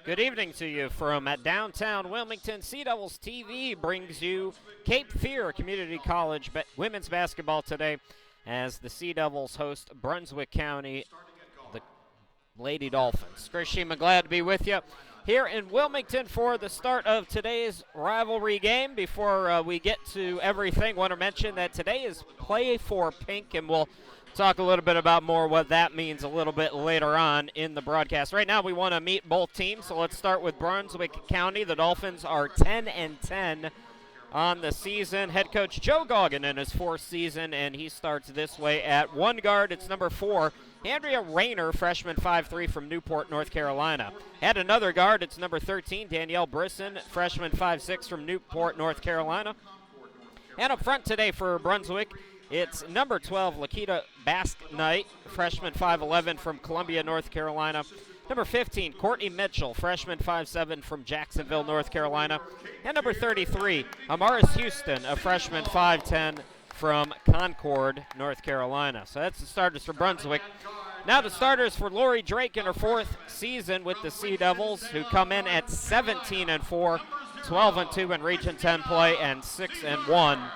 Good evening to you from downtown Wilmington. Sea Devils TV brings you Cape Fear Community College women's basketball today as the Sea Devils host Brunswick County, the Lady Dolphins. Chris Shima, glad to be with you here in Wilmington for the start of today's rivalry game. Before we get to everything, want to mention that today is Play for Pink, and we'll talk a little bit about more what that means a little bit later on in the broadcast. Right now we want to meet both teams, so let's start with Brunswick County. The Dolphins are 10-10 on the season. Head coach Joe Goggin in his fourth season, and he starts this way at one guard. It's number 4, Andrea Rayner, freshman 5'3" from Newport, North Carolina. At another guard, it's number 13, Danielle Brisson, freshman 5'6" from Newport, North Carolina. And up front today for Brunswick, it's number 12, Lakita Basque-Knight, freshman 5'11" from Columbia, North Carolina. Number 15, Courtney Mitchell, freshman 5'7" from Jacksonville, North Carolina. And number 33, Amaris Houston, a freshman 5'10" from Concord, North Carolina. So that's the starters for Brunswick. Now the starters for Lori Drake in her fourth season with the Sea Devils, who come in at 17-4, 12-2 in Region 10 play, and 6-1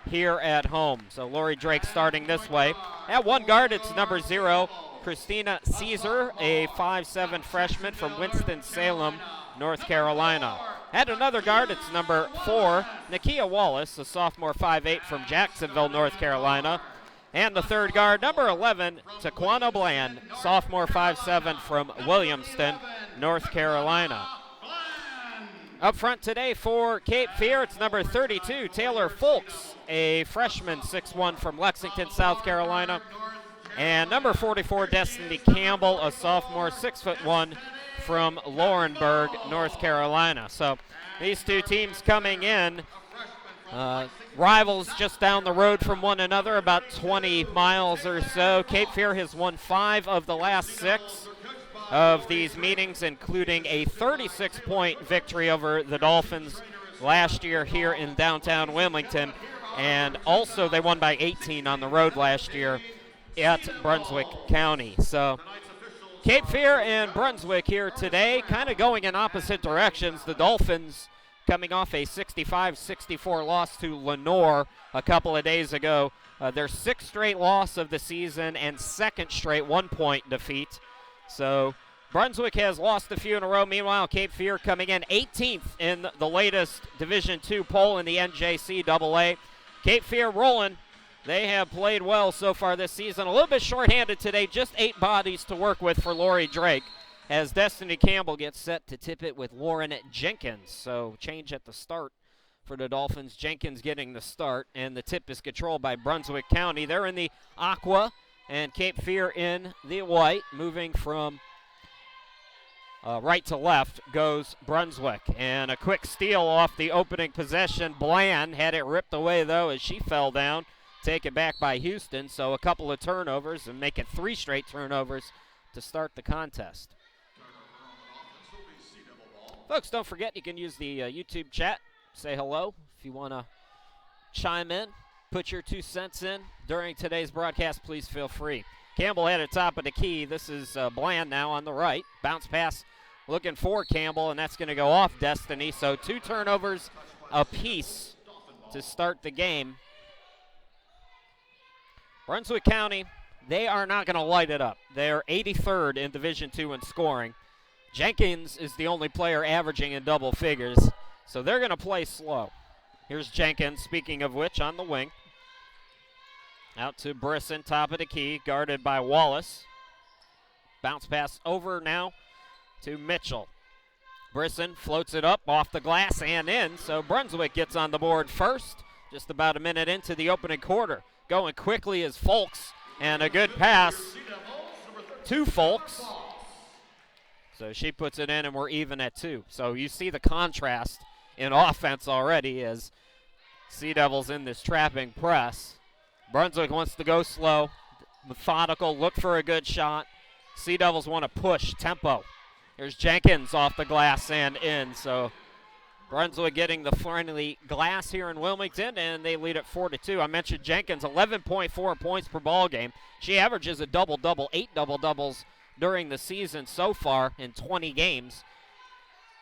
here at home. So Lori Drake starting this way. At one guard, it's number 0, Christina Caesar, a 5'7" freshman from Winston-Salem, North Carolina. At another guard, it's number 4, Nakia Wallace, a sophomore 5'8" from Jacksonville, North Carolina. And the third guard, number 11, Taquana Bland, sophomore 5'7" from Williamston, North Carolina. Up front today for Cape Fear, it's number 32, Taylor Folks, a freshman 6'1" from Lexington, South Carolina. And number 44, Destiny Campbell, a sophomore 6'1" from Laurinburg, North Carolina. So these two teams coming in, rivals just down the road from one another, about 20 miles or so. Cape Fear has won 5 of the last 6 of these meetings, including a 36-point victory over the Dolphins last year here in downtown Wilmington. And also they won by 18 on the road last year at Brunswick County. So Cape Fear and Brunswick here today, kind of going in opposite directions. The Dolphins coming off a 65-64 loss to Lenore a couple of days ago. Their 6th straight loss of the season and 2nd straight 1-point defeat. So Brunswick has lost a few in a row. Meanwhile, Cape Fear coming in 18th in the latest Division II poll in the NJCAA. Cape Fear rolling. They have played well so far this season. A little bit shorthanded today, just 8 bodies to work with for Lori Drake, as Destiny Campbell gets set to tip it with Lauren Jenkins. So change at the start for the Dolphins. Jenkins getting the start, and the tip is controlled by Brunswick County. They're in the aqua, and Cape Fear in the white. Moving from right to left goes Brunswick. And a quick steal off the opening possession. Bland had it ripped away, though, as she fell down. Taken back by Houston, so a couple of turnovers and make it 3 straight turnovers to start the contest. Folks, don't forget you can use the YouTube chat. Say hello if you want to chime in. Put your 2 cents in during today's broadcast. Please feel free. Campbell at the top of the key. This is Bland now on the right. Bounce pass looking for Campbell, and that's going to go off Destiny. So 2 turnovers apiece to start the game. Brunswick County, they are not going to light it up. They're 83rd in Division II in scoring. Jenkins is the only player averaging in double figures, so they're going to play slow. Here's Jenkins, speaking of which, on the wing. Out to Brisson, top of the key, guarded by Wallace. Bounce pass over now to Mitchell. Brisson floats it up off the glass and in, so Brunswick gets on the board first, just about a minute into the opening quarter. Going quickly is Folks, and a good pass to Folks. So she puts it in, and we're even at 2. So you see the contrast in offense already as Sea Devils in this trapping press. Brunswick wants to go slow, methodical, look for a good shot. Sea Devils want to push, tempo. Here's Jenkins off the glass and in, so Brunswick getting the friendly glass here in Wilmington, and they lead at 4-2. I mentioned Jenkins, 11.4 points per ball game. She averages a double-double, 8 double-doubles during the season so far in 20 games.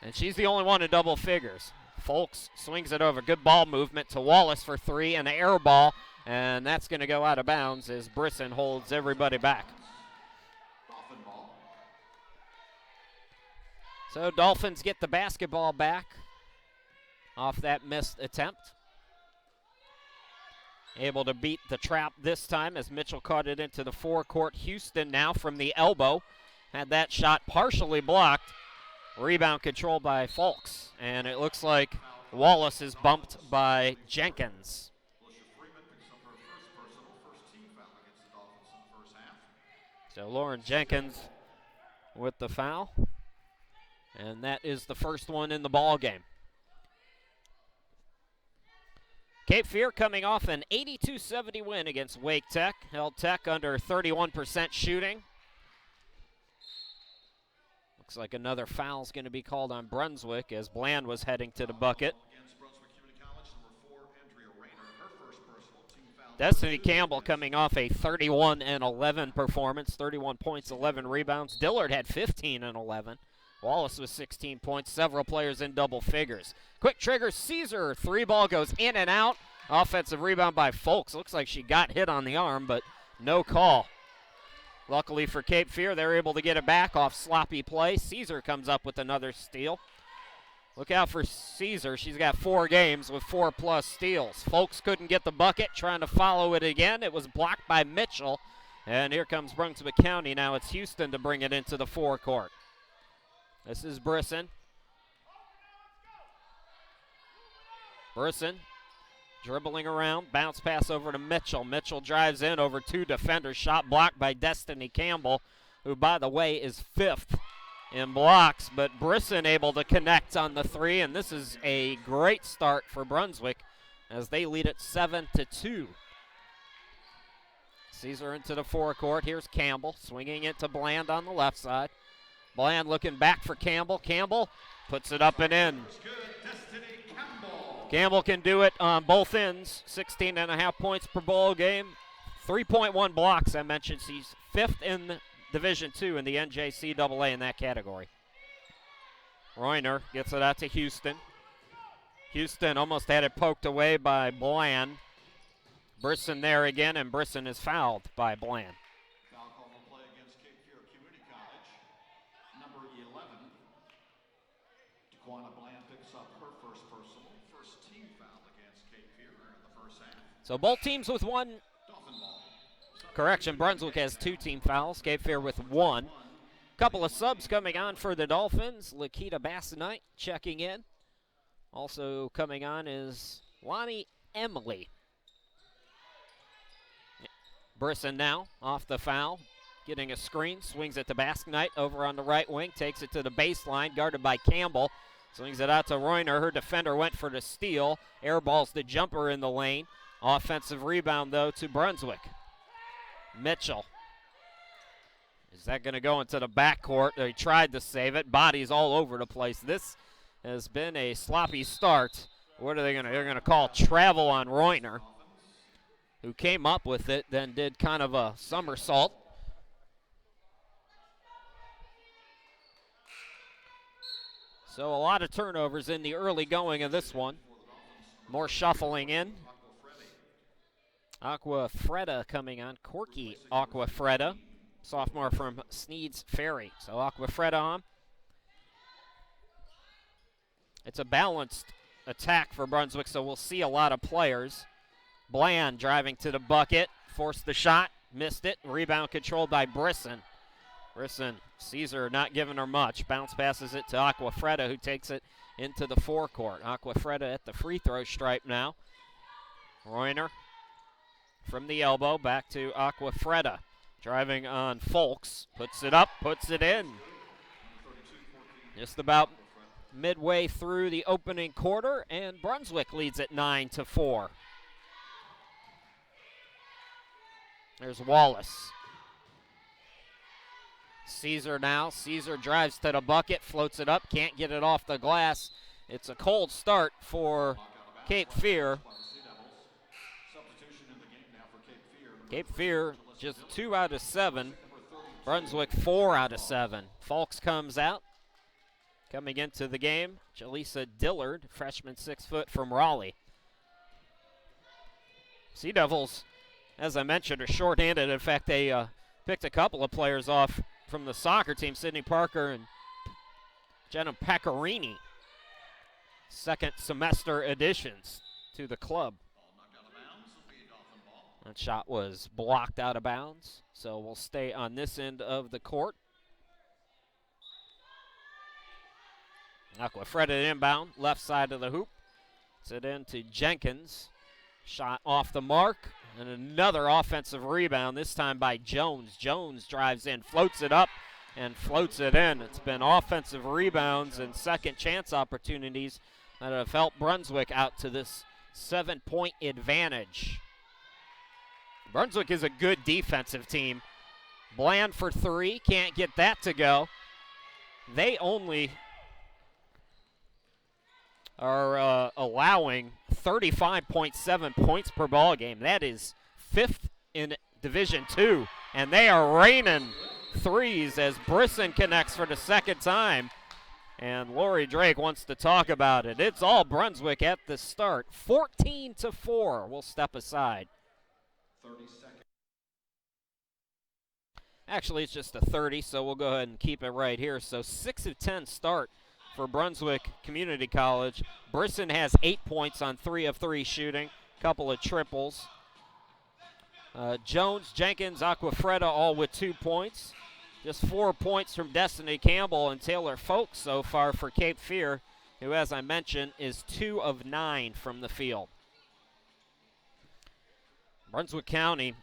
And she's the only one in double figures. Folks swings it over. Good ball movement to Wallace for three, and an air ball. And that's going to go out of bounds as Brisson holds everybody back. So Dolphins get the basketball back off that missed attempt. Able to beat the trap this time as Mitchell caught it into the forecourt. Houston now from the elbow. Had that shot partially blocked. Rebound controlled by Folks. And it looks like Wallace is bumped by Jenkins. So Lauren Jenkins with the foul. And that is the first one in the ball game. Cape Fear coming off an 82-70 win against Wake Tech. Held Tech under 31% shooting. Looks like another foul is going to be called on Brunswick as Bland was heading to the bucket. Destiny Campbell coming off a 31-11 performance, 31 points, 11 rebounds. Dillard had 15 and 11. Wallace with 16 points, several players in double figures. Quick trigger, Caesar, three ball goes in and out. Offensive rebound by Folks. Looks like she got hit on the arm, but no call. Luckily for Cape Fear, they're able to get it back off sloppy play. Caesar comes up with another steal. Look out for Caesar. She's got 4 games with 4+ steals. Folks couldn't get the bucket, trying to follow it again. It was blocked by Mitchell. And here comes Brunswick County. Now it's Houston to bring it into the forecourt. This is Brisson. Brisson dribbling around, bounce pass over to Mitchell. Mitchell drives in over 2 defenders. Shot blocked by Destiny Campbell, who, by the way, is 5th in blocks. But Brisson able to connect on the 3, and this is a great start for Brunswick as they lead it 7-2. Caesar into the forecourt. Here's Campbell swinging it to Bland on the left side. Bland looking back for Campbell. Campbell puts it up and in. Campbell can do it on both ends. 16.5 points per ball game. 3.1 blocks, I mentioned. She's 5th in Division II in the NJCAA in that category. Reuner gets it out to Houston. Houston almost had it poked away by Bland. Brisson there again, and Brisson is fouled by Bland. So both teams with 1. Correction, Brunswick has 2 team fouls. Cape Fear with 1. Couple of subs coming on for the Dolphins. Lakita Bassanite checking in. Also coming on is Lonnie Emily. Brisson now off the foul. Getting a screen. Swings it to Bassanite over on the right wing. Takes it to the baseline. Guarded by Campbell. Swings it out to Reuner. Her defender went for the steal. Airballs the jumper in the lane. Offensive rebound, though, to Brunswick. Mitchell. Is that going to go into the backcourt? They tried to save it. Bodies all over the place. This has been a sloppy start. What are they going to? They're going to call travel on Reuner, who came up with it, then did kind of a somersault. So a lot of turnovers in the early going of this one. More shuffling in. Aqua Freda coming on. Corky Aqua Freda, sophomore from Sneed's Ferry. So Aqua Freda on. It's a balanced attack for Brunswick, so we'll see a lot of players. Bland driving to the bucket, forced the shot, missed it. Rebound controlled by Brisson. Brisson, Caesar not giving her much. Bounce passes it to Aqua Freda, who takes it into the forecourt. Aqua Freda at the free throw stripe now. Reuner from the elbow, back to Aqua Freda. Driving on Folks, puts it up, puts it in. Just about midway through the opening quarter, and Brunswick leads at 9-4. There's Wallace. Caesar now. Caesar drives to the bucket, floats it up, can't get it off the glass. It's a cold start for Cape Fear. Cape Fear just 2 out of 7. Brunswick 4 out of 7. Folks comes out. Coming into the game, Jaleesa Dillard, freshman 6 foot from Raleigh. Sea Devils, as I mentioned, are shorthanded. In fact, they picked a couple of players off from the soccer team, Sydney Parker and Jenna Paccarini. Second semester additions to the club. That shot was blocked out of bounds, so we'll stay on this end of the court. Aquafreda inbound, left side of the hoop. It's it into Jenkins. Shot off the mark, and another offensive rebound, this time by Jones. Jones drives in, floats it up, and floats it in. It's been offensive rebounds and second chance opportunities that have helped Brunswick out to this 7-point advantage. Brunswick is a good defensive team. Bland for 3, can't get that to go. They only are allowing 35.7 points per ball game. That is 5th in Division II, and they are raining threes as Brisson connects for the second time. And Lori Drake wants to talk about it. It's all Brunswick at the start. 14-4. We'll step aside. 30 seconds. Actually, it's just a 30, so we'll go ahead and keep it right here. So 6 of 10 start for Brunswick Community College. Brisson has 8 points on 3 of 3 shooting, couple of triples. Jones, Jenkins, Aquafreda all with 2 points. Just 4 points from Destiny Campbell and Taylor Folks so far for Cape Fear, who, as I mentioned, is 2 of 9 from the field. Brunswick County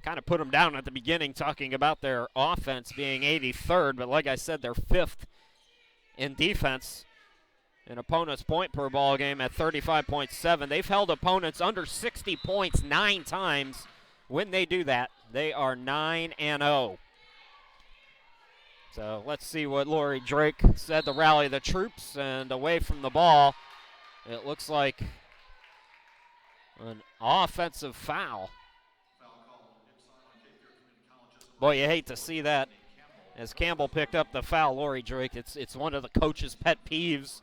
kind of put them down at the beginning talking about their offense being 83rd, but like I said, they're 5th in defense in opponents' point per ball game at 35.7. They've held opponents under 60 points 9 times. When they do that, they are 9-0. So let's see what Lori Drake said to rally the troops. And away from the ball, it looks like an offensive foul. Boy, you hate to see that. As Campbell picked up the foul, Lori Drake, it's one of the coach's pet peeves.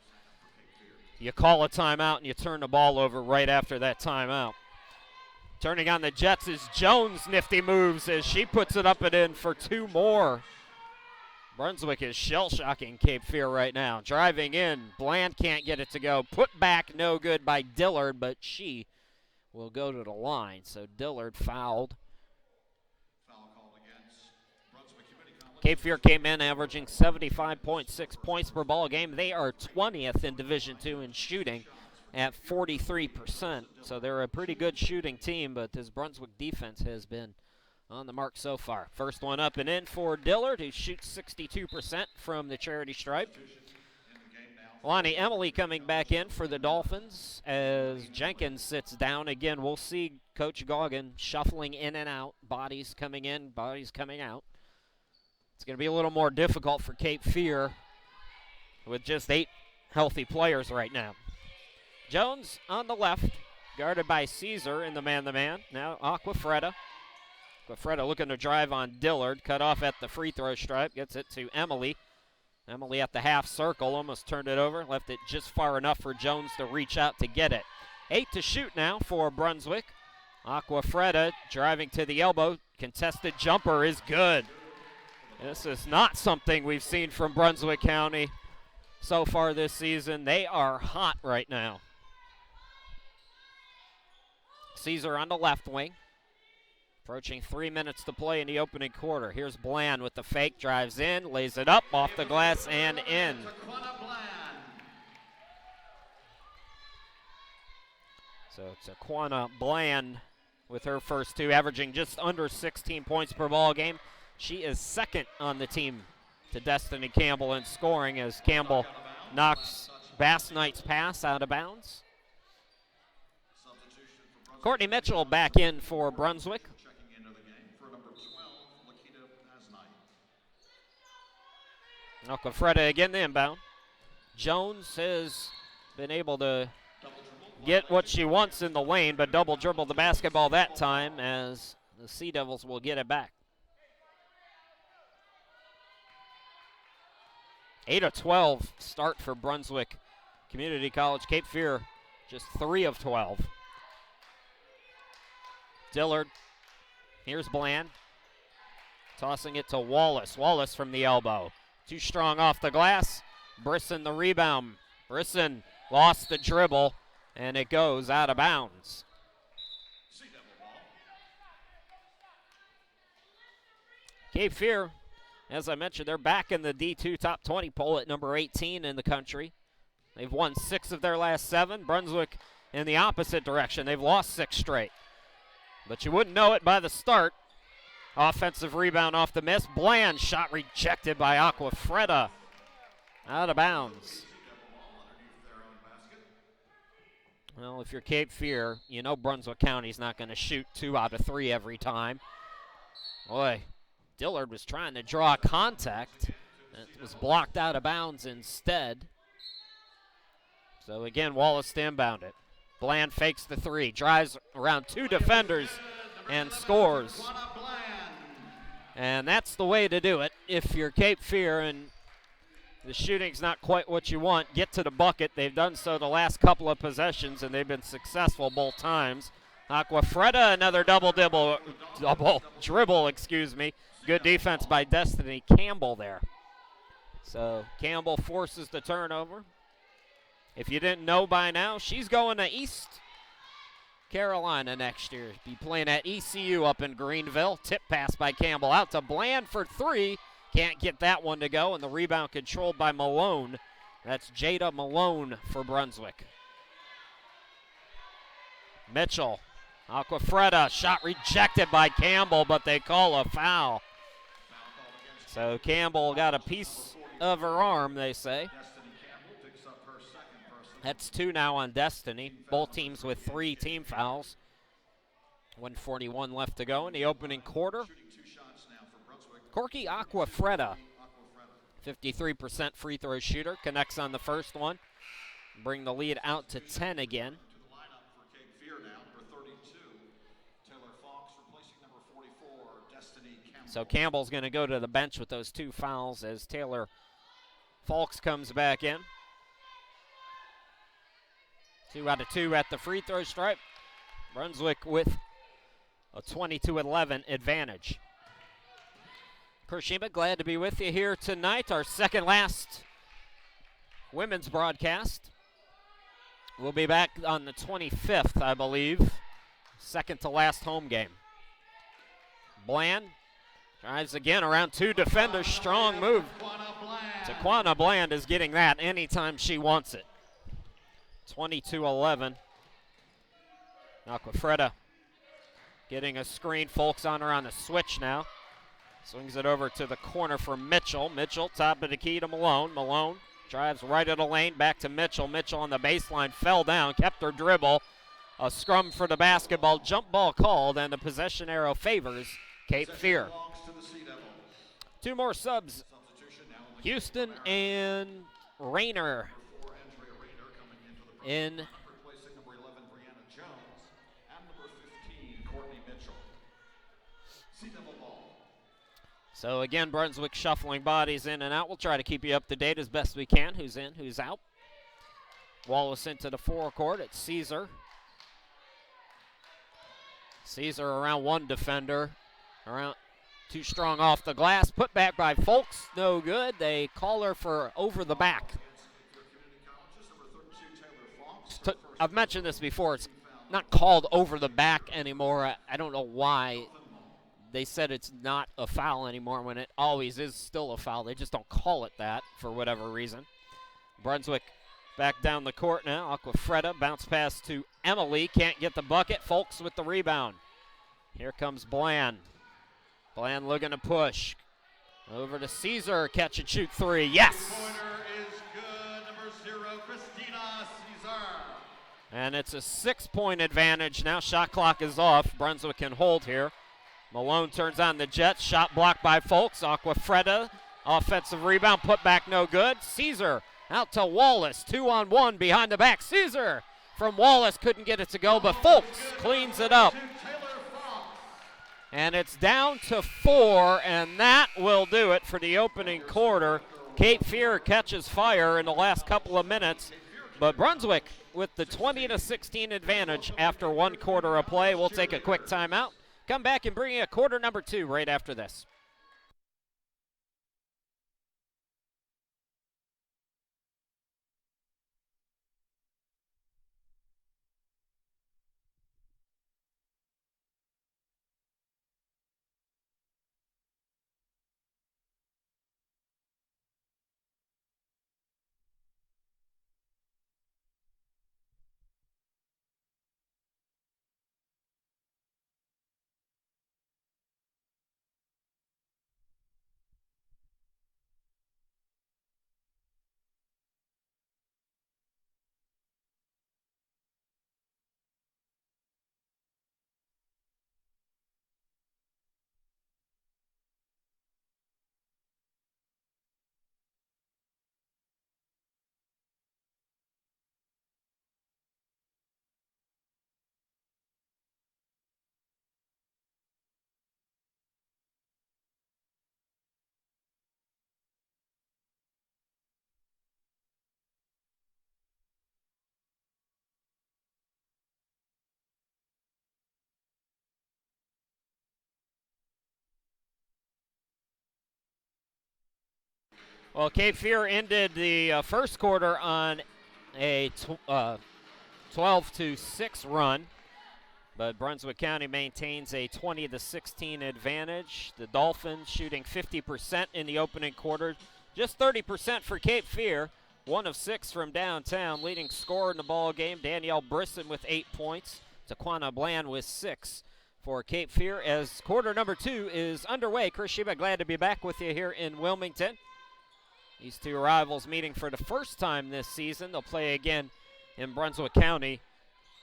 You call a timeout and you turn the ball over right after that timeout. Turning on the Jets is Jones' nifty moves as she puts it up and in for 2 more. Brunswick is shell-shocking Cape Fear right now. Driving in, Bland can't get it to go. Put back, no good by Dillard, but she will go to the line. So Dillard fouled. Cape Fear came in averaging 75.6 points per ball game. They are 20th in Division II in shooting at 43%. So they're a pretty good shooting team, but this Brunswick defense has been on the mark so far. First one up and in for Dillard, who shoots 62% from the charity stripe. Lonnie Emily coming back in for the Dolphins as Jenkins sits down. Again, we'll see Coach Goggin shuffling in and out, bodies coming in, bodies coming out. It's going to be a little more difficult for Cape Fear with just 8 healthy players right now. Jones on the left, guarded by Caesar in the man-to-man. Now Aquafreda. Aquafreda looking to drive on Dillard, cut off at the free throw stripe, gets it to Emily. Emily at the half circle, almost turned it over, left it just far enough for Jones to reach out to get it. 8 to shoot now for Brunswick. Aquafreda driving to the elbow, contested jumper is good. This is not something we've seen from Brunswick County so far this season. They are hot right now. Caesar on the left wing. Approaching 3 minutes to play in the opening quarter. Here's Bland with the fake, drives in, lays it up, off the glass, and in. So it's Aquana Bland with her first 2, averaging just under 16 points per ball game. She is second on the team to Destiny Campbell in scoring as Campbell knocks Bass Knight's pass out of bounds. Courtney Mitchell back in for Brunswick. Aquafreda again the inbound. Jones has been able to get what she wants in the lane, but double dribbled the basketball that time as the Sea Devils will get it back. 8 of 12 start for Brunswick Community College. Cape Fear just 3 of 12. Dillard, here's Bland. Tossing it to Wallace. Wallace from the elbow. Too strong off the glass. Brisson the rebound. Brisson lost the dribble, and it goes out of bounds. Cape Fear, as I mentioned, they're back in the D2 top 20 poll at number 18 in the country. They've won 6 of their last 7. Brunswick in the opposite direction. They've lost 6 straight. But you wouldn't know it by the start. Offensive rebound off the miss. Bland shot rejected by Aquafreda. Out of bounds. Well, if you're Cape Fear, you know Brunswick County's not going to shoot 2 out of 3 every time. Boy, Dillard was trying to draw contact. It was blocked out of bounds instead. So again, Wallace to inbound it. Bland fakes the 3, drives around 2 defenders and scores. And that's the way to do it. If you're Cape Fear and the shooting's not quite what you want, get to the bucket. They've done so the last couple of possessions, and they've been successful both times. Aquafreda, another double dribble, excuse me. Good defense by Destiny Campbell there. So Campbell forces the turnover. If you didn't know by now, she's going to East Carolina next year. Be playing at ECU up in Greenville. Tip pass by Campbell out to Bland for 3. Can't get that one to go, and the rebound controlled by Malone. That's Jada Malone for Brunswick. Mitchell, Aquafreda, shot rejected by Campbell, but they call a foul. So Campbell got a piece of her arm, they say. That's 2 now on Destiny. Both teams with 3 team fouls. 1:41 left to go in the opening quarter. Corky Aquafreda, 53% free throw shooter, connects on the first one. Bring the lead out to 10 again. So Campbell's going to go to the bench with those 2 fouls as Taylor Falks comes back in. 2 out of 2 at the free throw stripe. Brunswick with a 22-11 advantage. Kurshima, glad to be with you here tonight. Our second last women's broadcast. We'll be back on the 25th, I believe. Second to last home game. Bland drives again around 2 defenders. Strong move. Taquana Bland is getting that anytime she wants it. 22-11. Aquafreda getting a screen. Folks on her on the switch now. Swings it over to the corner for Mitchell. Mitchell, top of the key to Malone. Malone drives right of the lane, back to Mitchell. Mitchell on the baseline, fell down, kept her dribble. A scrum for the basketball. Jump ball called, and the possession arrow favors Cape Fear. 2 more subs. Houston and Rayner in. So again, Brunswick shuffling bodies in and out. We'll try to keep you up to date as best we can. Who's in, who's out. Wallace into the forecourt. It's Caesar. Caesar around 1 defender. Around too strong off the glass. Put back by Folks. No good. They call her for over the back. I've mentioned this before. It's not called over the back anymore. I don't know why. They said it's not a foul anymore when it always is still a foul. They just don't call it that for whatever reason. Brunswick back down the court now. Aquafreda bounce pass to Emily. Can't get the bucket. Folks with the rebound. Here comes Bland. Bland looking to push. Over to Caesar. Catch and shoot 3. Yes! Is good. Number 0, Christina Caesar. And it's a 6-point advantage. Now shot clock is off. Brunswick can hold here. Malone turns on the Jets. Shot blocked by Folks. Aquafreda. Offensive rebound. Put back no good. Caesar out to Wallace. 2-on-1 behind the back. Caesar from Wallace couldn't get it to go, but Folks cleans it up. And it's down to 4, and that will do it for the opening quarter. Cape Fear catches fire in the last couple of minutes, but Brunswick with the 20-16 advantage after 1 quarter of play. We'll take a quick timeout. Come back and bring you quarter number 2 right after this. Well, Cape Fear ended the first quarter on a 12-6 run, but Brunswick County maintains a 20-16 advantage. The Dolphins shooting 50% in the opening quarter, just 30% for Cape Fear. 1 of 6 from downtown. Leading scorer in the ball game, Danielle Brisson with 8 points. Taquana Bland with 6 for Cape Fear as quarter number 2 is underway. Chris Sheba, glad to be back with you here in Wilmington. These two rivals meeting for the first time this season. They'll play again in Brunswick County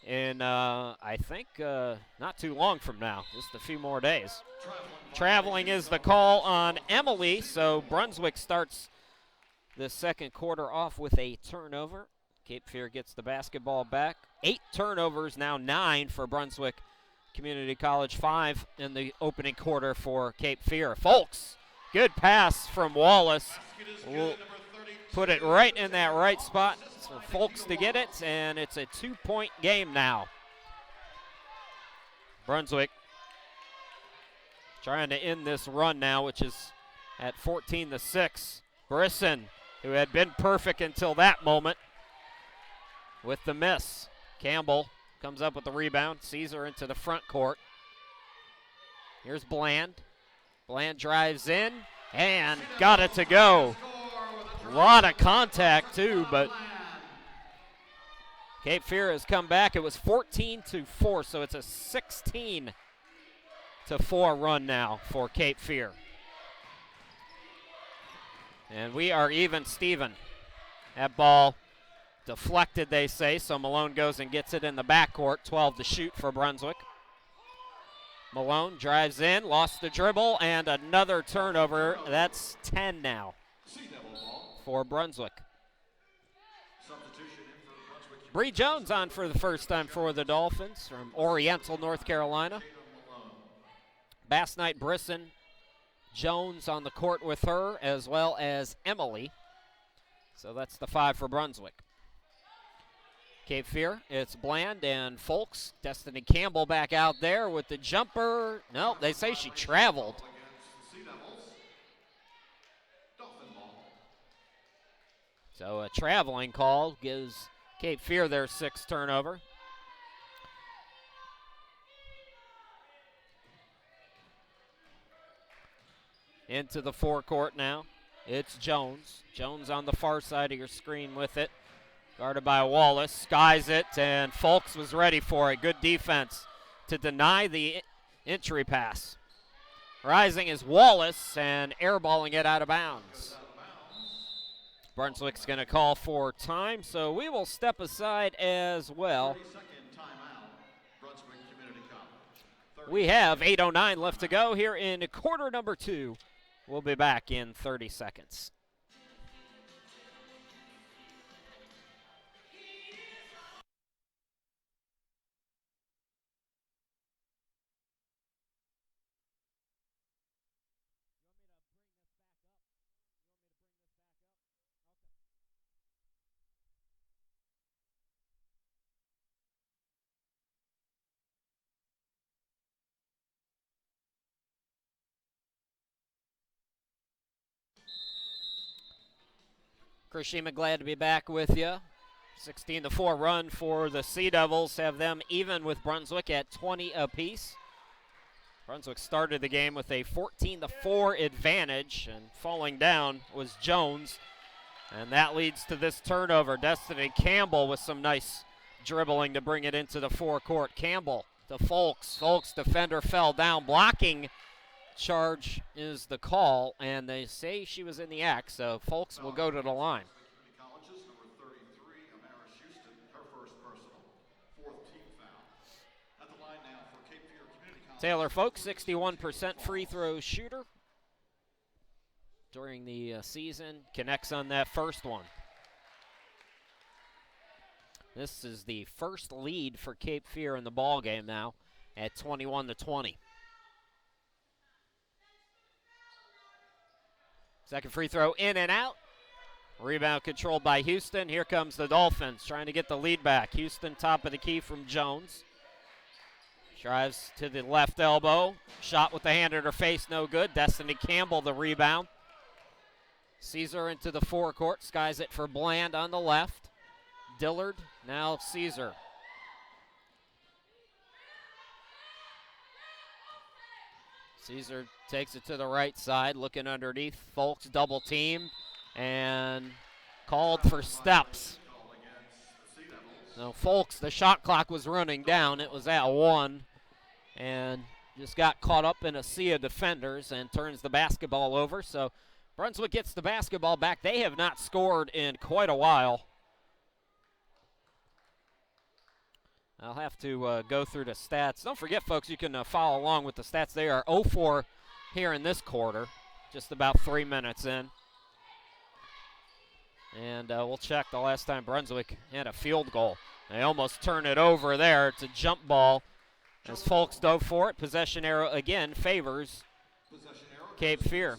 in, I think, not too long from now, just a few more days. Traveling is the call on Emily, so Brunswick starts the second quarter off with a turnover. Cape Fear gets the basketball back. 8 turnovers, now 9 for Brunswick Community College, 5 in the opening quarter for Cape Fear. Folks, good pass from Wallace. We'll put it right in that right spot for Folks to get it, and it's a 2-point game now. Brunswick trying to end this run now, which is at 14-6. Brisson, who had been perfect until that moment, with the miss. Campbell comes up with the rebound, sees her into the front court. Here's Bland. Bland drives in and got it to go. A lot of contact too, but Cape Fear has come back. It was 14-4, so it's a 16-4 run now for Cape Fear. And we are even Steven. That ball deflected, they say, so Malone goes and gets it in the backcourt. 12 to shoot for Brunswick. Malone drives in, lost the dribble, and another turnover. That's 10 now for Brunswick. Bree Jones on for the first time for the Dolphins from Oriental, North Carolina. Bass Knight Brisson, Jones on the court with her, as well as Emily. So that's the 5 for Brunswick. Cape Fear, it's Bland and Folks. Destiny Campbell back out there with the jumper. No, they say she traveled. So a traveling call gives Cape Fear their 6th turnover. Into the forecourt now. It's Jones. Jones on the far side of your screen with it. Guarded by Wallace, skies it, and Folks was ready for it. Good defense to deny the entry pass. Rising is Wallace and airballing it out of bounds. Brunswick's going to call for time, so we will step aside as well. We have 8:09 left to go here in quarter number 2. We'll be back in 30 seconds. Krishima, glad to be back with you. 16-4 run for the Sea Devils, have them even with Brunswick at 20 apiece. Brunswick started the game with a 14-4 advantage, and falling down was Jones. And that leads to this turnover. Destiny Campbell with some nice dribbling to bring it into the forecourt. Campbell to Folks. Folks, defender, fell down. Blocking charge is the call, and they say she was in the act, so Folks will go to the line. Taylor Folks, 61% free throw shooter during the season, connects on that first one. This is the first lead for Cape Fear in the ball game now at 21-20. Second free throw in and out. Rebound controlled by Houston. Here comes the Dolphins trying to get the lead back. Houston top of the key from Jones. Drives to the left elbow. Shot with the hand at her face, no good. Destiny Campbell the rebound. Caesar into the forecourt. Skies it for Bland on the left. Dillard, now Caesar. Caesar takes it to the right side, looking underneath. Folks double team and called for steps. So Folks, the shot clock was running down. It was at 1 and just got caught up in a sea of defenders and turns the basketball over. So Brunswick gets the basketball back. They have not scored in quite a while. I'll have to go through the stats. Don't forget, folks, you can follow along with the stats. They are 0-4 here in this quarter, just about 3 minutes in. And we'll check the last time Brunswick had a field goal. They almost turn it over there. It's a jump ball as Folks dove for it. Possession arrow again favors Cape Fear.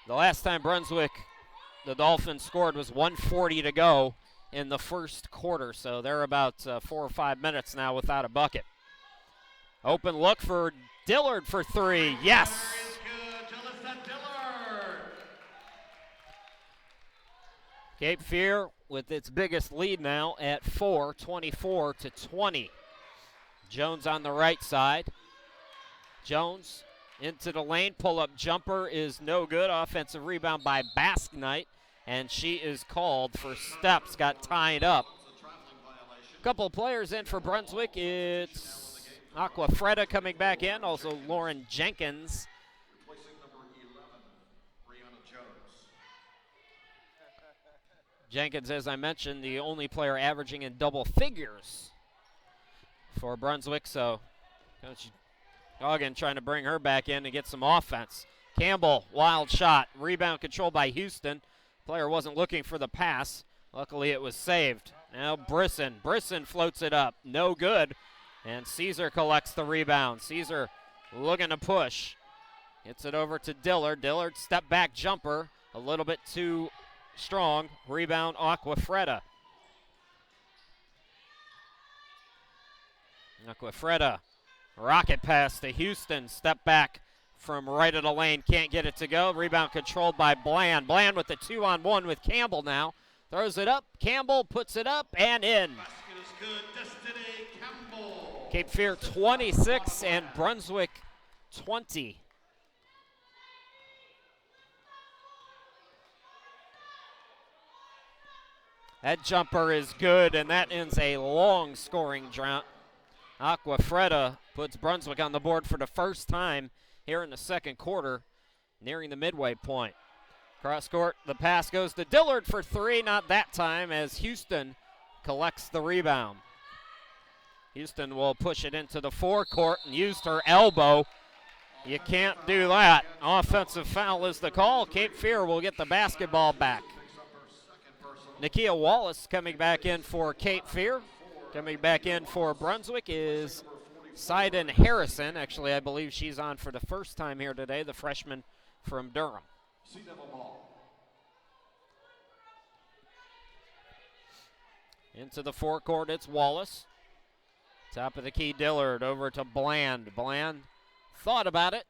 The last time Brunswick, the Dolphins, scored was 1:40 to go in the first quarter, so they're about 4 or 5 minutes now without a bucket. Open look for Dillard for three. Yes! Cape Fear with its biggest lead now at 4, 24-20. Jones on the right side. Jones into the lane, pull-up jumper is no good. Offensive rebound by Basque Knight, and she is called for steps, got tied up. A couple of players in for Brunswick. It's Aquafreda coming back in, also Lauren Jenkins. Jenkins, as I mentioned, the only player averaging in double figures for Brunswick, so Coach Goggin trying to bring her back in to get some offense. Campbell, wild shot. Rebound controlled by Houston. Player wasn't looking for the pass. Luckily, it was saved. Now Brisson. Brisson floats it up. No good. And Caesar collects the rebound. Caesar looking to push. Gets it over to Dillard. Dillard step back jumper. A little bit too strong. Rebound Aquafreda. Aquafreda. Rocket pass to Houston. Step back from right of the lane. Can't get it to go. Rebound controlled by Bland. Bland with the 2-on-1 with Campbell now. Throws it up. Campbell puts it up and in. Basket is good. Destiny Campbell. Cape Fear 26 and Brunswick 20. That jumper is good, and that ends a long scoring drought. Aquafreda puts Brunswick on the board for the first time here in the second quarter, nearing the midway point. Cross court, the pass goes to Dillard for three, not that time, as Houston collects the rebound. Houston will push it into the forecourt and used her elbow. You can't do that. Offensive foul is the call. Cape Fear will get the basketball back. Nakia Wallace coming back in for Cape Fear. Coming back in for Brunswick is Sidon Harrison. Actually, I believe she's on for the first time here today, the freshman from Durham. Into the forecourt, it's Wallace. Top of the key, Dillard over to Bland. Bland thought about it.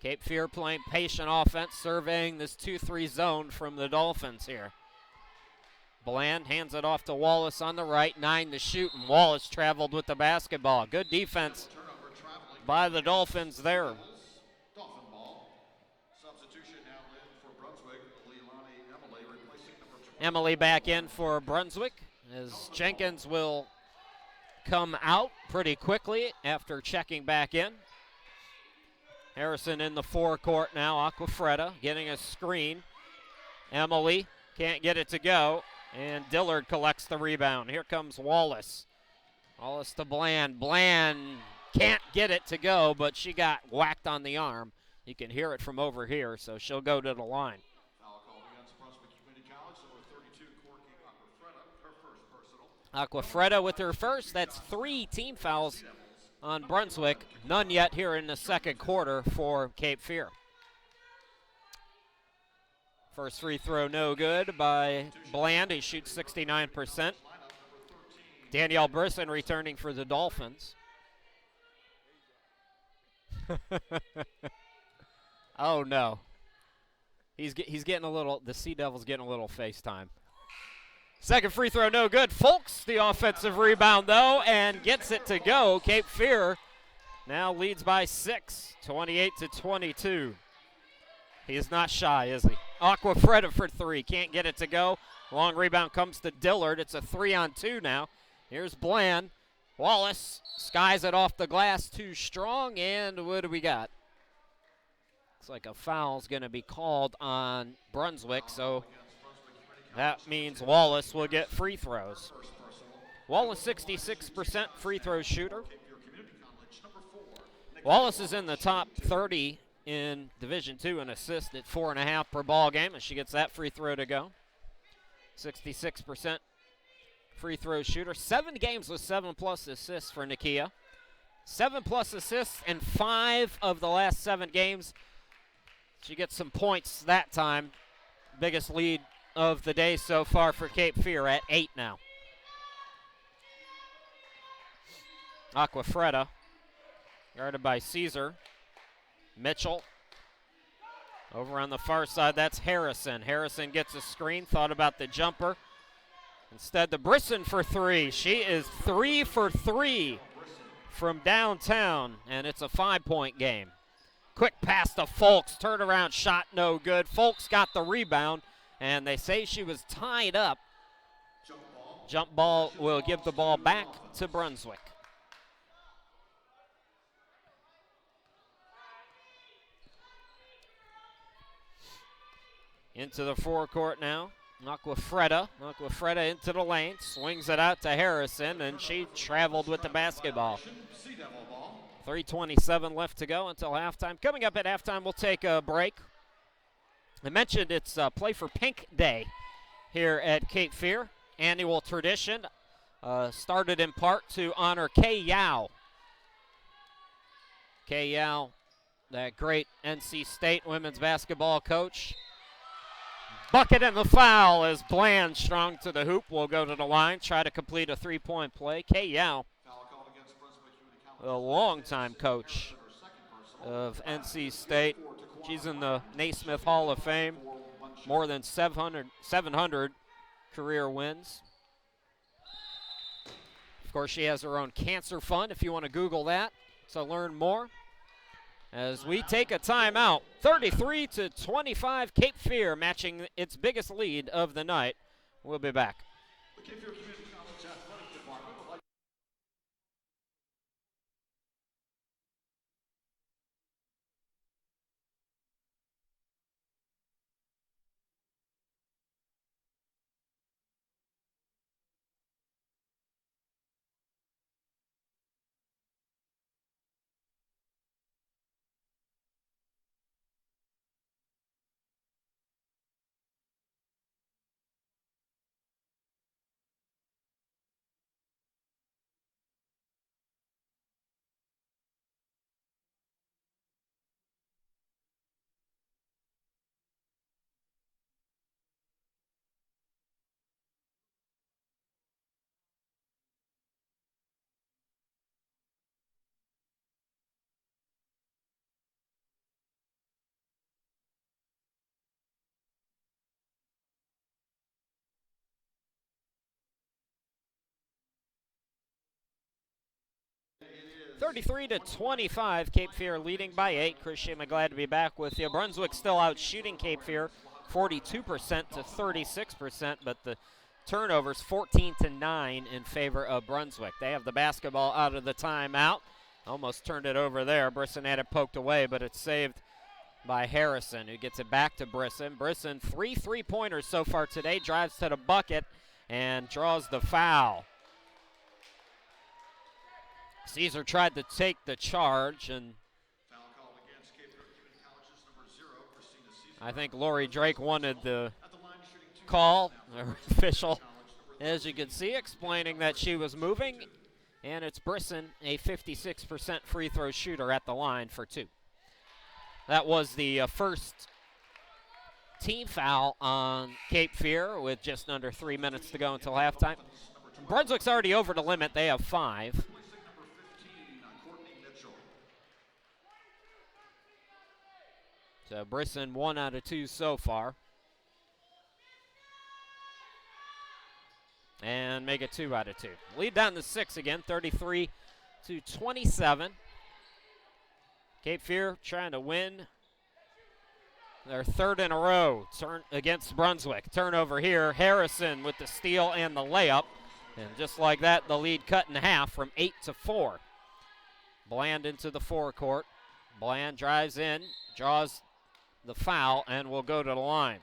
Cape Fear playing patient offense, surveying this 2-3 zone from the Dolphins here. Bland hands it off to Wallace on the right, 9 to shoot, and Wallace traveled with the basketball. Good defense by the Dolphins there. Dolphin ball. Substitution now in for Brunswick. Emily replacing number 20. Emily back in for Brunswick as Jenkins will come out pretty quickly after checking back in. Harrison in the forecourt now. Aquafreda getting a screen. Emily can't get it to go, and Dillard collects the rebound. Here comes Wallace. Wallace to Bland. Bland can't get it to go, but she got whacked on the arm. You can hear it from over here, so she'll go to the line. Foul called against Brunswick Community College, number 32, Corky Aquafreda, her first personal. Aquafreda with her first. That's 3 team fouls on Brunswick. None yet here in the second quarter for Cape Fear. First free throw no good by Bland. He shoots 69%. Danielle Brisson returning for the Dolphins. Oh no. He's getting a little, the Sea Devils getting a little FaceTime. Second free throw no good. Folks the offensive rebound though and gets it to go. Cape Fear now leads by 6, 28-22. He is not shy, is he? Aquafreda for 3, can't get it to go. Long rebound comes to Dillard. It's a 3-on-2 now. Here's Bland. Wallace skies it off the glass, too strong, and what do we got? Looks like a foul's going to be called on Brunswick, so that means Wallace will get free throws. Wallace, 66% free throw shooter. Wallace is in the top 30 in Division II in assists at 4.5 per ball game, and she gets that free throw to go. 66% free throw shooter. 7 games with 7+ assists for Nakia. 7+ assists in 5 of the last 7 games. She gets some points that time. Biggest lead of the day so far for Cape Fear at 8 now. Aquafreda, guarded by Caesar. Mitchell. Over on the far side, that's Harrison. Harrison gets a screen, thought about the jumper. Instead, the Brisson for 3. She is 3 for 3 from downtown, and it's a 5-point game. Quick pass to Folks, turnaround shot, no good. Folks got the rebound, and they say she was tied up. Jump ball will give the ball back to Brunswick. Into the forecourt now. Aquafreda into the lane, swings it out to Harrison, and she traveled with the basketball. 3:27 left to go until halftime. Coming up at halftime, we'll take a break. I mentioned it's Play for Pink Day here at Cape Fear. Annual tradition, started in part to honor Kay Yao. Kay Yao, that great NC State women's basketball coach. Bucket and the foul as Bland, strong to the hoop, will go to the line, try to complete a 3-point play. Kay Yao, a longtime coach of NC State. She's in the Naismith Hall of Fame. More than 700 career wins. Of course, she has her own cancer fund if you want to Google that to learn more. As we take a timeout, 33-25, Cape Fear matching its biggest lead of the night. We'll be back. 33-25, Cape Fear leading by 8. Christian, I'm glad to be back with you. Brunswick still out shooting Cape Fear 42% to 36%, but the turnovers 14-9 in favor of Brunswick. They have the basketball out of the timeout. Almost turned it over there. Brisson had it poked away, but it's saved by Harrison, who gets it back to Brisson. Brisson, 3 3-pointers so far today, drives to the bucket and draws the foul. Caesar tried to take the charge, and I think Lori Drake wanted the call, or official, as you can see, explaining that she was moving, and it's Brisson, a 56% free throw shooter at the line for 2. That was the first team foul on Cape Fear with just under 3 minutes to go until halftime. Brunswick's already over the limit. They have 5. So Brisson 1 out of 2 so far. And make it 2 out of 2. Lead down to 6 again, 33-27. Cape Fear trying to win their 3rd in a row turn against Brunswick. Turnover here. Harrison with the steal and the layup. And just like that, the lead cut in half from 8 to 4. Bland into the forecourt. Bland drives in, draws the foul, and will go to the line.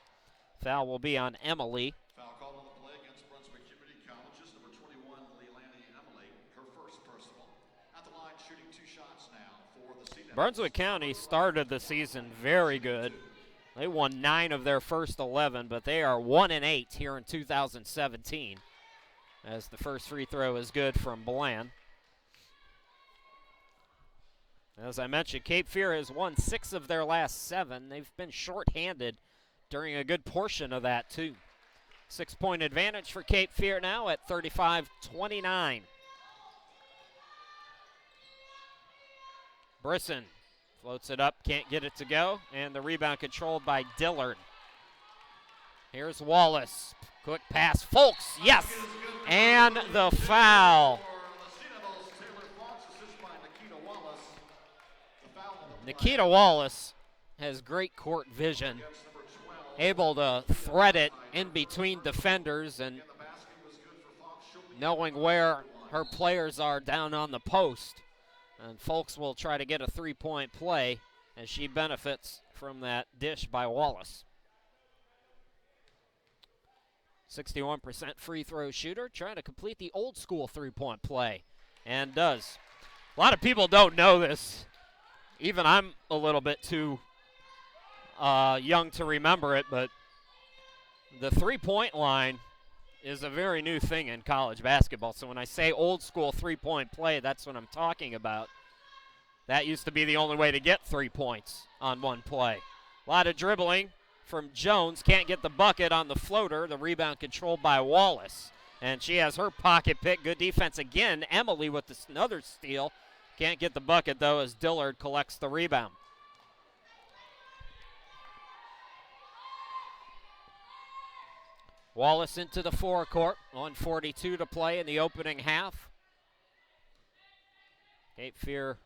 Foul will be on Emily. Foul called on the play against Brunswick Community College's number 21, Leilani Emily, her first personal. At the line, shooting 2 shots now for the Sea Devils. Brunswick County started the season very good. They won 9 of their first 11, but they are 1-8 here in 2017, as the first free throw is good from Bland. As I mentioned, Cape Fear has won 6 of their last 7. They've been shorthanded during a good portion of that, too. 6-point advantage for Cape Fear now at 35-29. Brisson floats it up, can't get it to go, and the rebound controlled by Dillard. Here's Wallace. Quick pass. Folks, yes! And the foul. Nikita Wallace has great court vision, able to thread it in between defenders and knowing where her players are down on the post. And Folks will try to get a 3-point play as she benefits from that dish by Wallace. 61% free throw shooter, trying to complete the old school 3-point play, and does. A lot of people don't know this. Even I'm a little bit too young to remember it, but the 3-point line is a very new thing in college basketball. So when I say old school 3-point play, that's what I'm talking about. That used to be the only way to get 3 points on one play. A lot of dribbling from Jones. Can't get the bucket on the floater. The rebound controlled by Wallace. And she has her pocket pick. Good defense again. Emily with another steal. Can't get the bucket, though, as Dillard collects the rebound. Wallace into the forecourt. 1:42 to play in the opening half. Cape Fear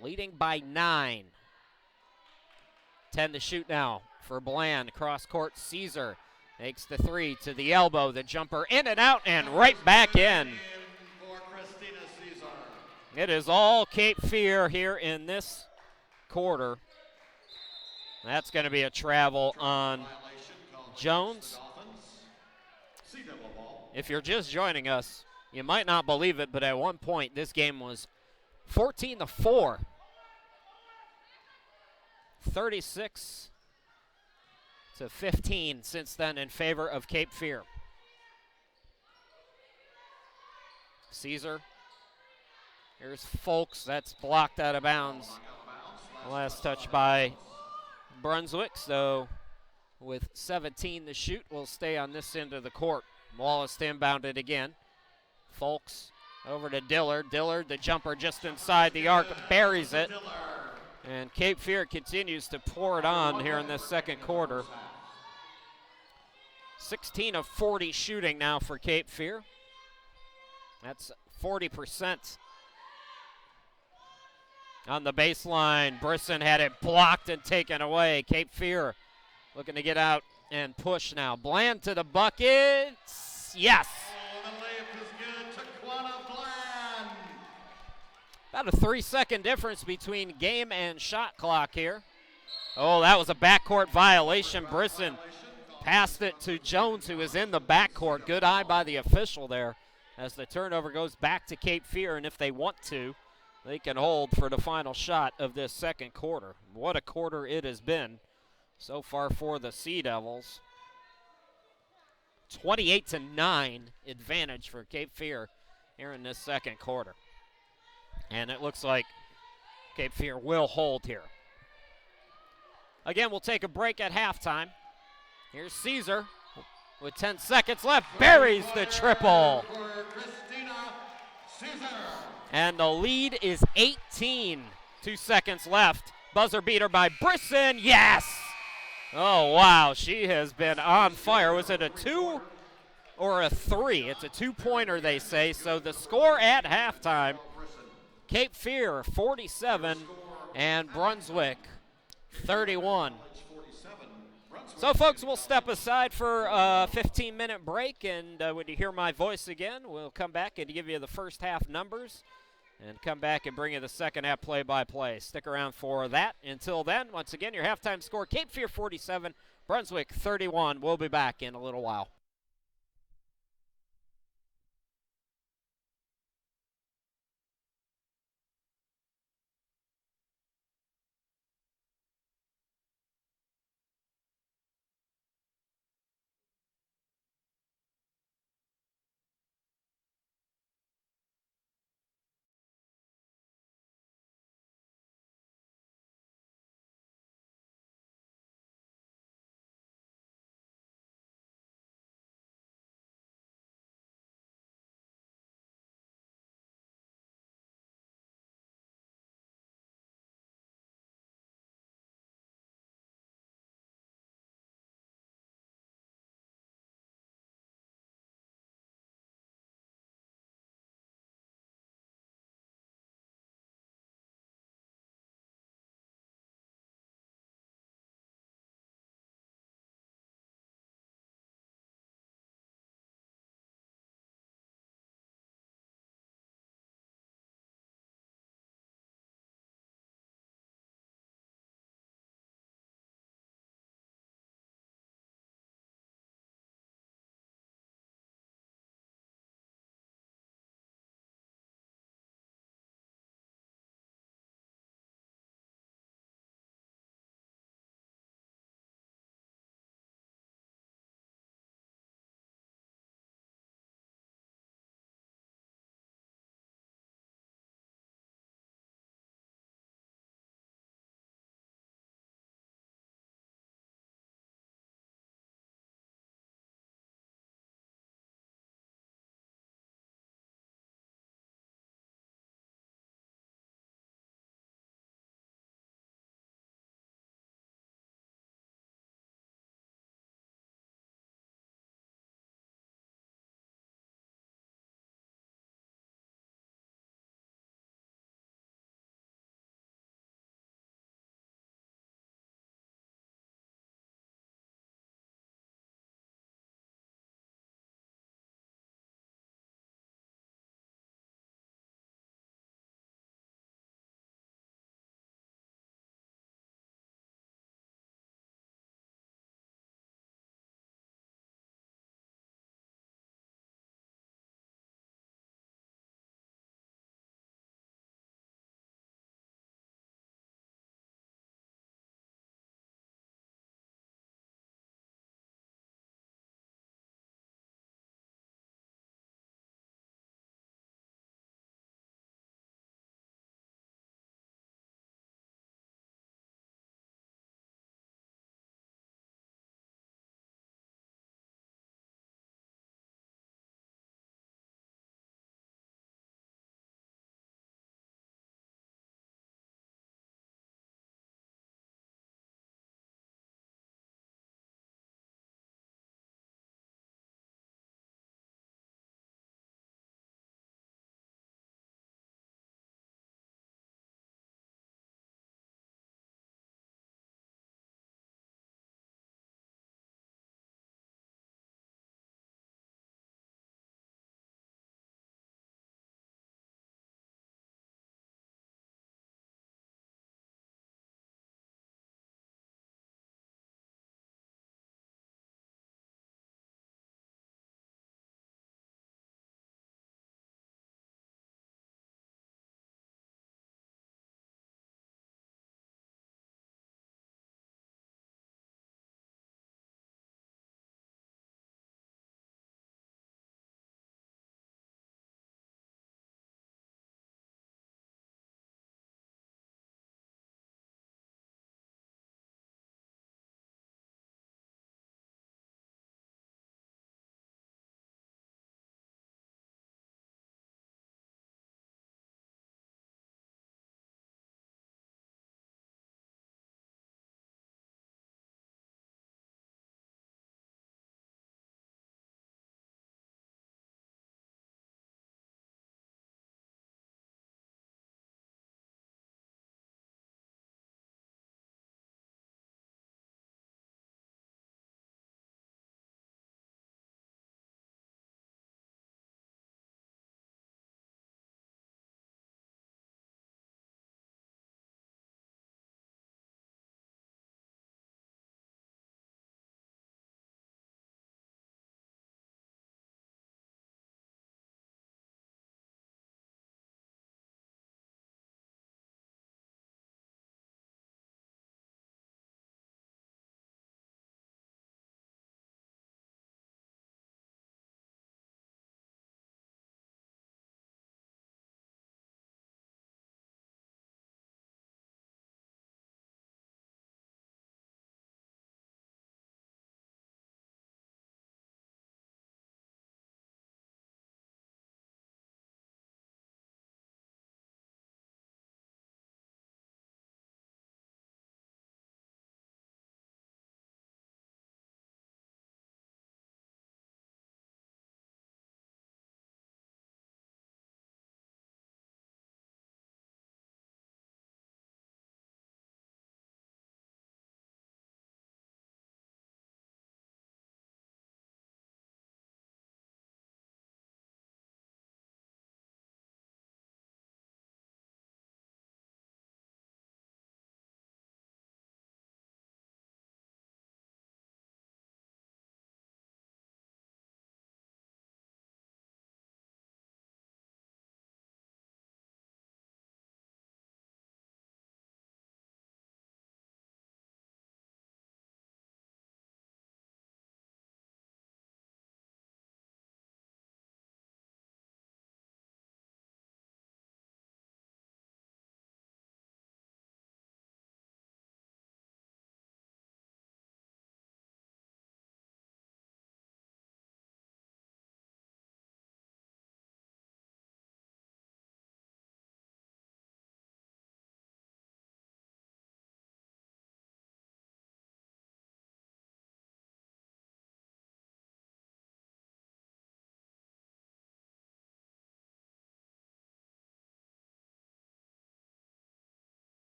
leading by 9. 10 to shoot now for Bland. Cross court, Caesar makes the 3 to the elbow. The jumper in and out and right back in. It is all Cape Fear here in this quarter. That's going to be a travel on Jones. If you're just joining us, you might not believe it, but at one point this game was 14-4. 36-15 since then in favor of Cape Fear. Caesar. Here's Folks. That's blocked out of bounds. Last touch by Brunswick. So with 17 to shoot, we'll stay on this end of the court. Wallace inbounded again. Folks over to Dillard. Dillard, the jumper just inside the arc, buries it. And Cape Fear continues to pour it on here in this second quarter. 16 of 40 shooting now for Cape Fear. That's 40% On the baseline, Brisson had it blocked and taken away. Cape Fear looking to get out and push now. Bland to the buckets. Yes. Oh, the layup is good to Quanah Bland. About a 3-second difference between game and shot clock here. Oh, that was a backcourt violation. Brisson passed it to Jones, who is in the backcourt. Good eye by the official there as the turnover goes back to Cape Fear, and if they want to, they can hold for the final shot of this second quarter. What a quarter it has been so far for the Sea Devils. 28-9 advantage for Cape Fear here in this second quarter. And it looks like Cape Fear will hold here. Again, we'll take a break at halftime. Here's Caesar with 10 seconds left. Buries the triple. And the lead is 18. 2 seconds left. Buzzer beater by Brisson. Yes! Oh, wow. She has been on fire. Was it a 2 or a 3? It's a 2-pointer, they say. So the score at halftime, Cape Fear 47 and Brunswick 31. So, folks, we'll step aside for a 15-minute break, and when you hear my voice again, we'll come back and give you the first half numbers and come back and bring you the second half play-by-play. Stick around for that. Until then, once again, your halftime score, Cape Fear 47, Brunswick 31. We'll be back in a little while.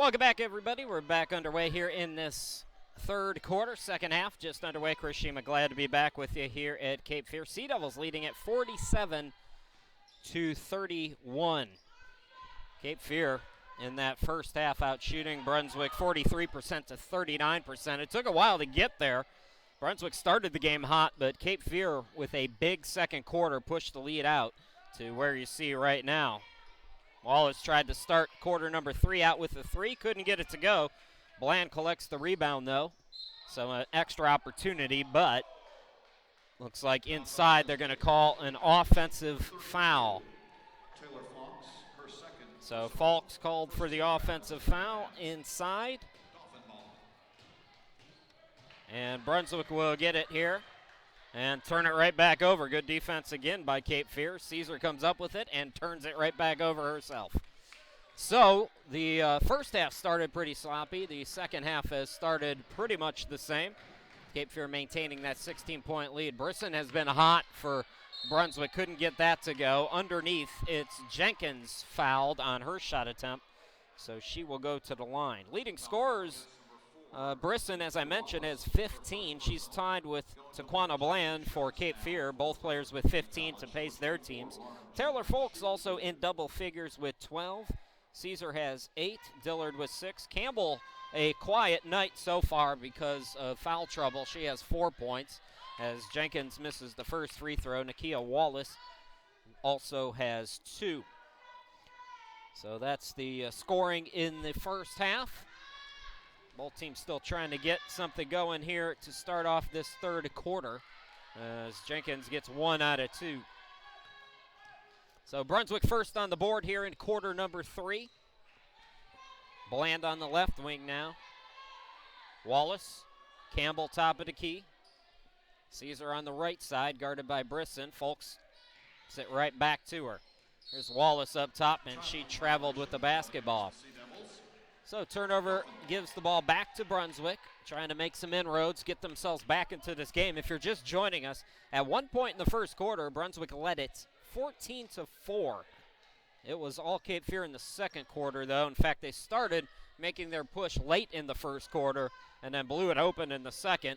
Welcome back, everybody. We're back underway here in this third quarter, second half, just underway. Chris Shima, glad to be back with you here at Cape Fear. Sea Devils leading at 47-31. Cape Fear in that first half out shooting Brunswick 43% to 39%. It took a while to get there. Brunswick started the game hot, but Cape Fear with a big second quarter pushed the lead out to where you see right now. Wallace tried to start quarter number 3 out with the 3, couldn't get it to go. Bland collects the rebound though, so an extra opportunity, but looks like inside they're going to call an offensive foul. So Falks called for the offensive foul inside. And Brunswick will get it here and turn it right back over. Good defense again by Cape Fear. Caesar comes up with it and turns it right back over herself. So the first half started pretty sloppy. The second half has started pretty much the same. Cape Fear maintaining that 16-point lead. Brisson has been hot for Brunswick. Couldn't get that to go. Underneath, it's Jenkins fouled on her shot attempt, so she will go to the line. Leading scorers, Brisson, as I mentioned, has 15. She's tied with Taquana Bland for Cape Fear, both players with 15 to pace their teams. Taylor Folks also in double figures with 12. Caesar has 8, Dillard with 6. Campbell, a quiet night so far because of foul trouble. She has 4 points as Jenkins misses the first free throw. Nakia Wallace also has 2. So that's the scoring in the first half. Both teams still trying to get something going here to start off this third quarter as Jenkins gets 1 out of 2. So Brunswick first on the board here in quarter number 3. Bland on the left wing now. Wallace, Campbell top of the key. Caesar on the right side, guarded by Brisson. Folks sit right back to her. Here's Wallace up top, and she traveled with the basketball. So turnover gives the ball back to Brunswick, trying to make some inroads, get themselves back into this game. If you're just joining us, at one point in the first quarter, Brunswick led it 14-4. It was all Cape Fear in the second quarter, though. In fact, they started making their push late in the first quarter and then blew it open in the second.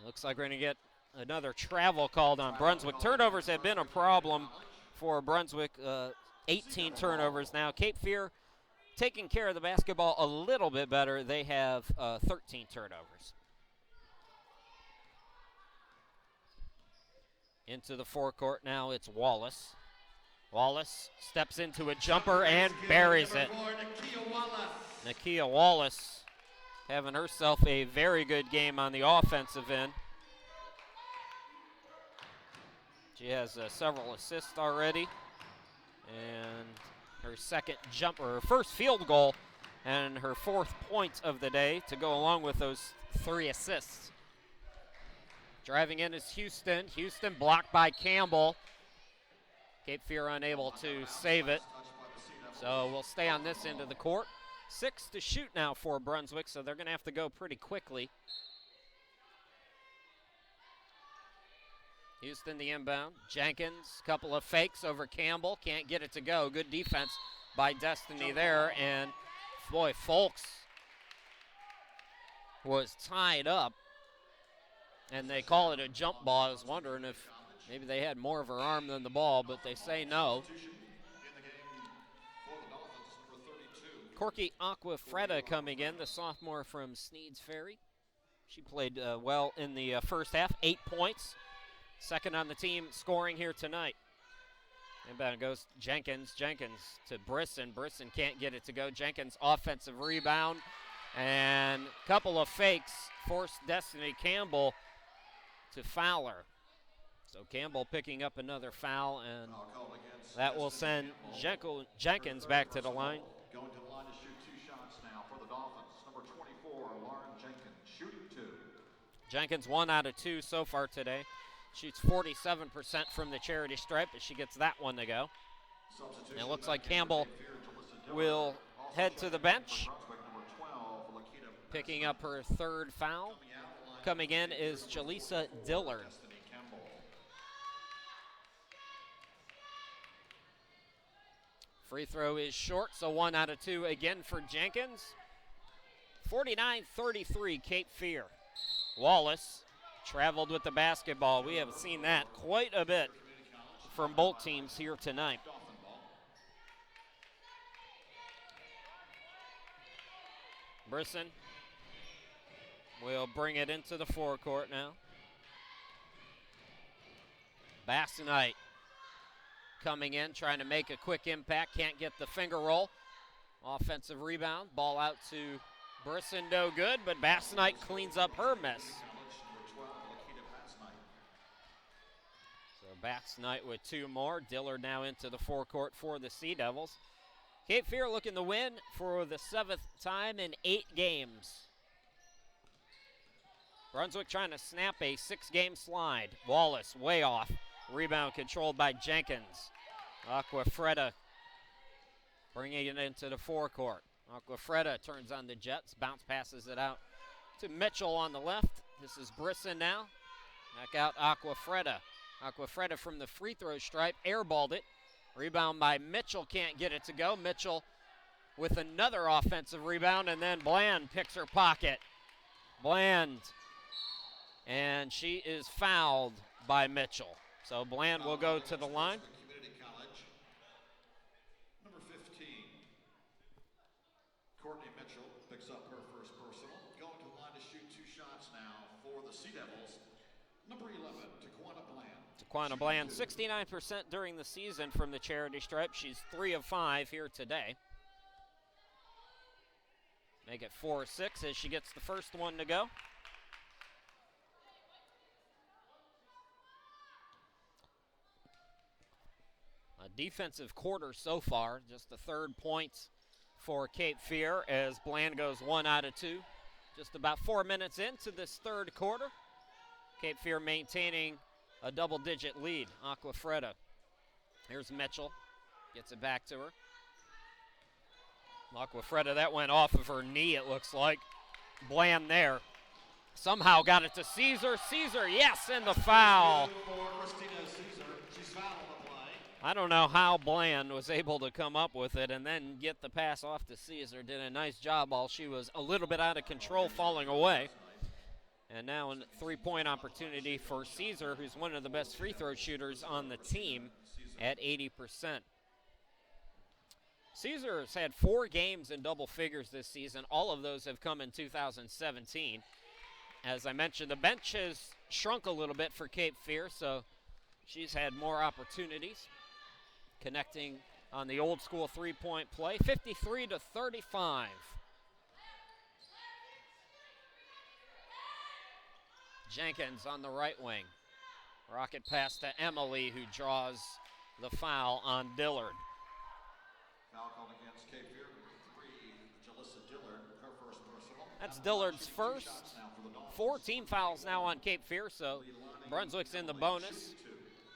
Looks like we're going to get another travel called on Brunswick. Turnovers have been a problem for Brunswick. 18 turnovers now. Cape Fear taking care of the basketball a little bit better. They have 13 turnovers. Into the forecourt now, it's Wallace. Wallace steps into a jumper and buries it. Nakia Wallace having herself a very good game on the offensive end. She has several assists already. And her second jumper, her first field goal, and her 4th point of the day to go along with those 3 assists. Driving in is Houston. Houston blocked by Campbell. Cape Fear unable to save it. So we'll stay on this end of the court. 6 to shoot now for Brunswick, so they're going to have to go pretty quickly. Houston the inbound. Jenkins, couple of fakes over Campbell. Can't get it to go. Good defense by Destiny there. And boy, Folks was tied up. And they call it a jump ball. I was wondering if maybe they had more of her arm than the ball, but they say no. Corky Aquafreda coming in, the sophomore from Sneeds Ferry. She played well in the first half, 8 points. Second on the team scoring here tonight. Inbound goes Jenkins. Jenkins to Brisson. Brisson can't get it to go. Jenkins offensive rebound. And a couple of fakes forced Destiny Campbell to foul her. So Campbell picking up another foul, and that will send Jenkins back to the line. Going to the line to shoot 2 shots now for the Dolphins. Number 24, Lauren Jenkins, shooting 2. Jenkins 1 out of 2 so far today. Shoots 47% from the charity stripe, but she gets that one to go. And it looks like Campbell will head to the bench. Picking up her 3rd foul. Coming in is Jaleesa Dillard. Free throw is short, so 1 out of 2 again for Jenkins. 49-33, Cape Fear. Wallace traveled with the basketball. We have seen that quite a bit from both teams here tonight. Brisson will bring it into the forecourt now. Bassanite coming in, trying to make a quick impact. Can't get the finger roll. Offensive rebound. Ball out to Brisson, no good, but Bassanite cleans up her miss. So Bassanite with 2 more. Dillard now into the forecourt for the Sea Devils. Cape Fear looking to win for the 7th time in 8 games. Brunswick trying to snap a 6-game slide. Wallace way off. Rebound controlled by Jenkins. Aquafreda bringing it into the forecourt. Aquafreda turns on the Jets. Bounce passes it out to Mitchell on the left. This is Brisson now. Back out Aquafreda. Aquafreda from the free throw stripe. Airballed it. Rebound by Mitchell. Can't get it to go. Mitchell with another offensive rebound. And then Bland picks her pocket. Bland. And she is fouled by Mitchell. So Bland will go to the line. Number 15, Courtney Mitchell picks up her first personal. Going to the line to shoot 2 shots now for the Sea Devils. Number 11, Taquana Bland. Taquana Bland, 69% during the season from the charity stripe. She's 3 of 5 here today. Make it 4-6 as she gets the first one to go. A defensive quarter so far, just the 3rd points for Cape Fear as Bland goes 1 out of 2. Just about 4 minutes into this 3rd quarter. Cape Fear maintaining a double-digit lead. Aquafreda. Here's Mitchell. Gets it back to her. Aquafreda, that went off of her knee, it looks like. Bland there. Somehow got it to Caesar. Caesar, yes, and the foul. I don't know how Bland was able to come up with it and then get the pass off to Caesar. Did a nice job while she was a little bit out of control, falling away. And now a 3-point opportunity for Caesar, who's one of the best free throw shooters on the team at 80%. Caesar has had 4 games in double figures this season. All of those have come in 2017. As I mentioned, the bench has shrunk a little bit for Cape Fear, so she's had more opportunities. Connecting on the old school 3-point play, 53-35. Jenkins on the right wing. Rocket pass to Emily, who draws the foul on Dillard. Foul called against Cape Fear, number 3, Jalissa Dillard, her first personal. That's Dillard's first. 4 team fouls now on Cape Fear, so Brunswick's in the bonus.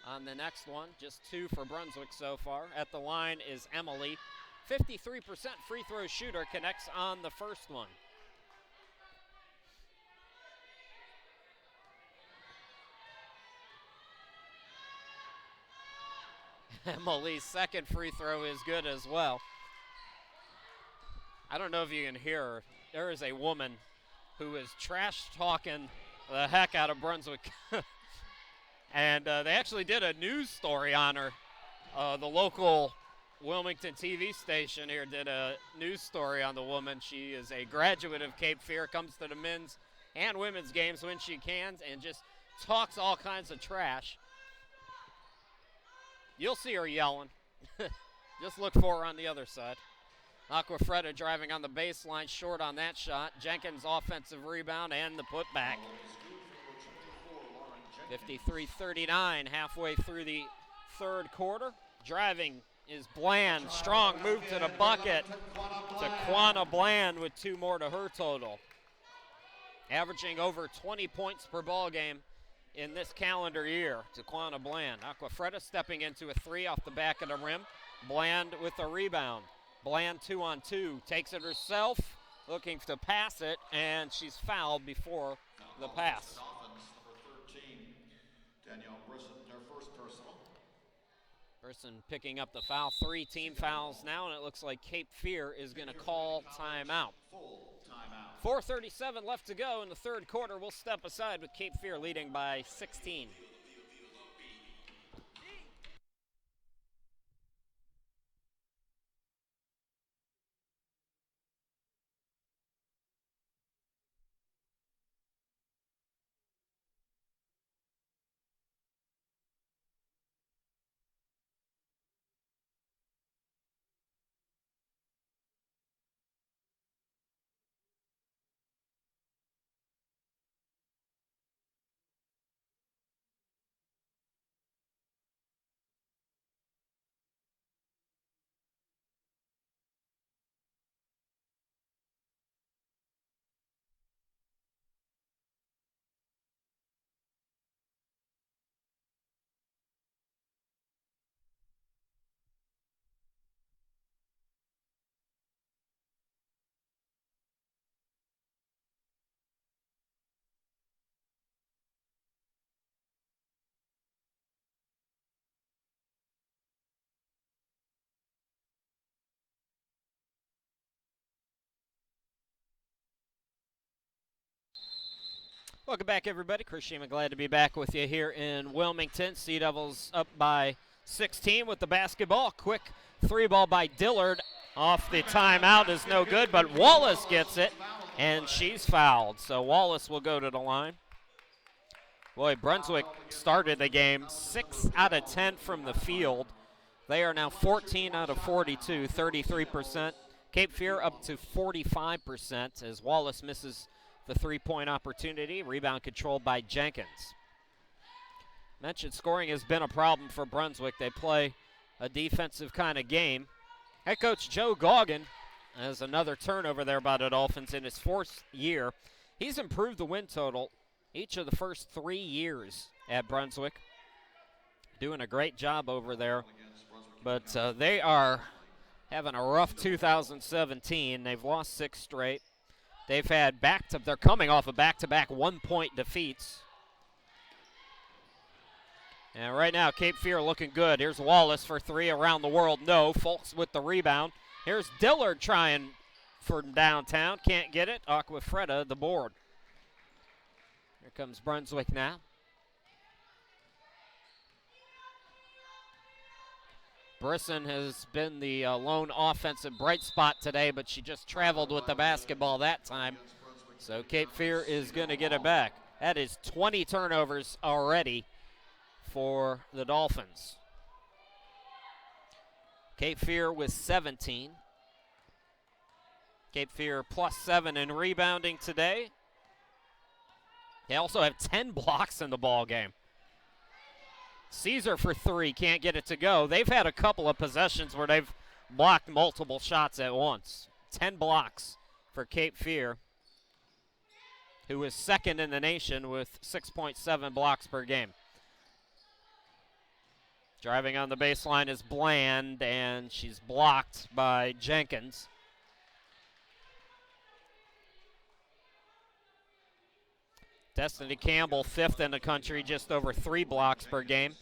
On the next one, just 2 for Brunswick so far. At the line is Emily. 53% free throw shooter, connects on the first one. Emily's second free throw is good as well. I don't know if you can hear her. There is a woman who is trash talking the heck out of Brunswick. And they actually did a news story on her. The local Wilmington TV station here did a news story on the woman. She is a graduate of Cape Fear, comes to the men's and women's games when she can, and just talks all kinds of trash. You'll see her yelling. Just look for her on the other side. Aquafreda driving on the baseline, short on that shot. Jenkins offensive rebound and the putback. 53-39 halfway through the 3rd quarter. Driving is Bland. Strong move to the bucket. Taquana Bland with 2 more to her total. Averaging over 20 points per ball game in this calendar year. Taquana Bland. Aquafreda stepping into a 3 off the back of the rim. Bland with a rebound. Bland 2-on-2. Takes it herself. Looking to pass it, and she's fouled before the pass. Danielle Brisson, her first personal. Brisson picking up the foul. 3 team fouls now, and it looks like Cape Fear is going to call timeout. 4:37 left to go in the third quarter. We'll step aside with Cape Fear leading by 16. Welcome back, everybody. Chris Sheeman, glad to be back with you here in Wilmington. Sea Devils up by 16 with the basketball. Quick 3-ball by Dillard off the timeout is no good, but Wallace gets it, and she's fouled. So Wallace will go to the line. Boy, Brunswick started the game 6 out of 10 from the field. They are now 14 out of 42, 33%. Cape Fear up to 45% as Wallace misses the 3-point opportunity. Rebound controlled by Jenkins. Mentioned scoring has been a problem for Brunswick. They play a defensive kind of game. Head coach Joe Goggin has another turnover there by the Dolphins in his 4th year. He's improved the win total each of the first 3 years at Brunswick. Doing a great job over there. But they are having a rough 2017. They've lost 6 straight. They've had they're coming off of back-to-back 1-point defeats. And right now, Cape Fear looking good. Here's Wallace for 3 around the world. No. Folks with the rebound. Here's Dillard trying for downtown. Can't get it. Aquafreda the board. Here comes Brunswick now. Brisson has been the lone offensive bright spot today, but she just traveled with the basketball that time. So Cape Fear is going to get it back. That is 20 turnovers already for the Dolphins. Cape Fear with 17. Cape Fear +7 in rebounding today. They also have 10 blocks in the ball game. Caesar for 3, can't get it to go. They've had a couple of possessions where they've blocked multiple shots at once. 10 blocks for Cape Fear, who is 2nd in the nation with 6.7 blocks per game. Driving on the baseline is Bland, and she's blocked by Jenkins. Destiny Campbell, 5th in the country, just over 3 blocks per game.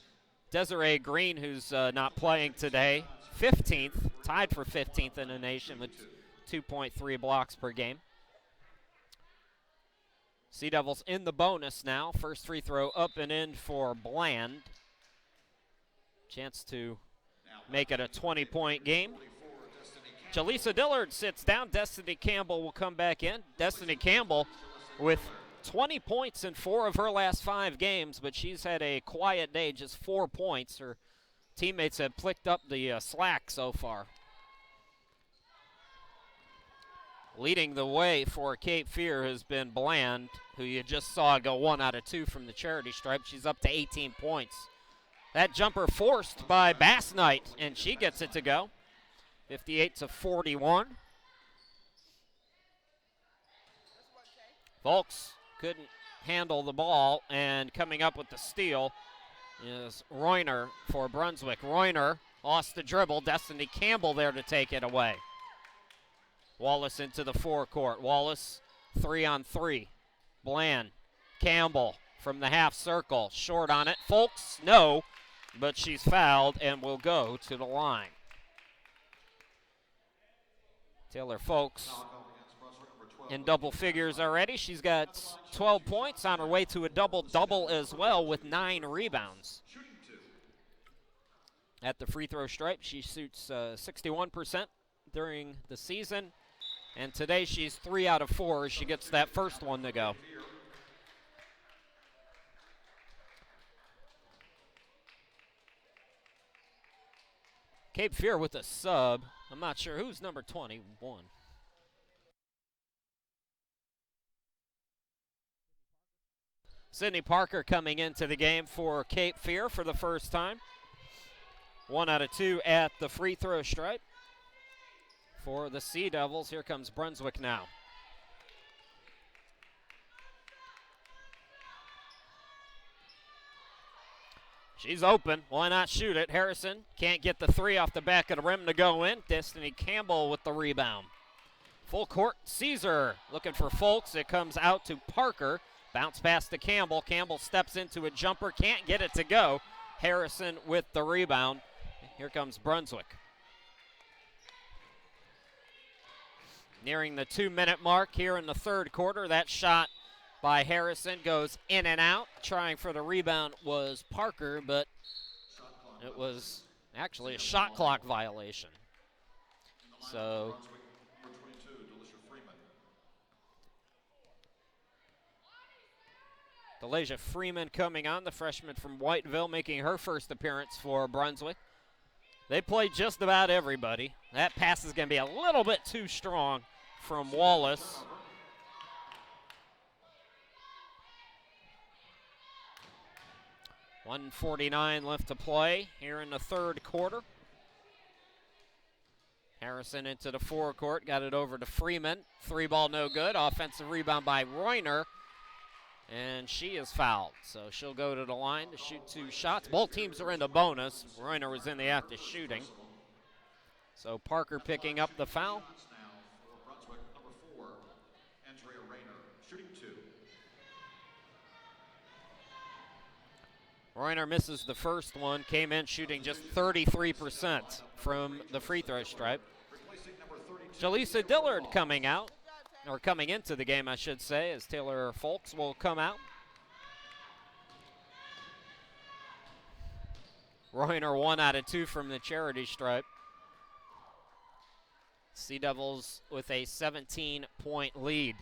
Desiree Green, who's not playing today, 15th, tied for 15th in the nation with 2.3 blocks per game. Sea Devils in the bonus now. First free throw up and in for Bland. Chance to make it a 20-point game. Jaleesa Dillard sits down. Destiny Campbell will come back in. Destiny Campbell with 20 points in 4 of her last 5 games, but she's had a quiet day, just 4 points. Her teammates have picked up the slack so far. Leading the way for Cape Fear has been Bland, who you just saw go 1 out of 2 from the charity stripe. She's up to 18 points. That jumper forced by Bass Knight, and she gets it to go. 58-41. Volks couldn't handle the ball, and coming up with the steal is Reuner for Brunswick. Reuner lost the dribble. Destiny Campbell there to take it away. Wallace into the forecourt. Wallace 3-on-3. Bland, Campbell from the half circle. Short on it. Folks, no. but she's fouled and will go to the line. Taylor Folks in double figures already. She's got 12 points, on her way to a double-double as well with 9 rebounds. At the free throw stripe, she shoots 61% during the season, and today she's 3 out of 4 as she gets that first one to go. Cape Fear with a sub. I'm not sure who's number 21. Sydney Parker coming into the game for Cape Fear for the first time. 1 out of 2 at the free throw stripe for the Sea Devils. Here comes Brunswick now. She's open. Why not shoot it? Harrison can't get the 3 off the back of the rim to go in. Destiny Campbell with the rebound. Full court, Caesar looking for Folks. It comes out to Parker. Bounce pass to Campbell. Campbell steps into a jumper. Can't get it to go. Harrison with the rebound. Here comes Brunswick. Nearing the 2-minute mark here in the third quarter. That shot by Harrison goes in and out. Trying for the rebound was Parker, but it was actually a shot clock violation. So Delaysia Freeman coming on, the freshman from Whiteville, making her first appearance for Brunswick. They play just about everybody. That pass is going to be a little bit too strong from Wallace. .149 left to play here in the third quarter. Harrison into the forecourt, got it over to Freeman. 3-ball no good. Offensive rebound by Reuner. And she is fouled, so she'll go to the line to shoot 2 shots. Both teams are in the bonus. Reuner was in the act of shooting. So Parker picking up the foul. Reuner misses the first one, came in shooting just 33% from the free throw stripe. Jaleesa Dillard coming out. Or coming into the game, I should say, as Taylor Folks will come out. Reuner 1 out of 2 from the charity stripe. Sea Devils with a 17-point lead.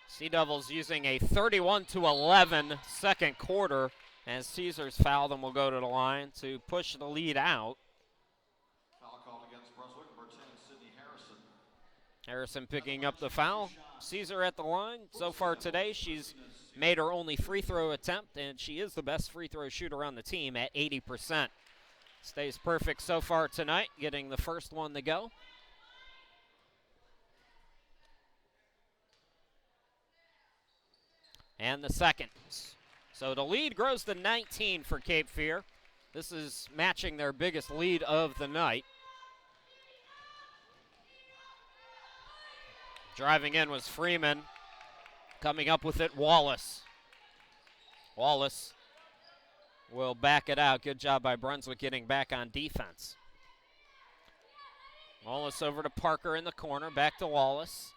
Sea Devils using a 31-11 second quarter as Caesars fouled and will go to the line to push the lead out. Harrison picking up the foul. Caesar at the line. So far today, she's made her only free throw attempt, and she is the best free throw shooter on the team at 80%. Stays perfect so far tonight, getting the first one to go. And the second. So the lead grows to 19 for Cape Fear. This is matching their biggest lead of the night. Driving in was Freeman. Coming up with it, Wallace. Wallace will back it out. Good job by Brunswick getting back on defense. Wallace over to Parker in the corner. Back to Wallace.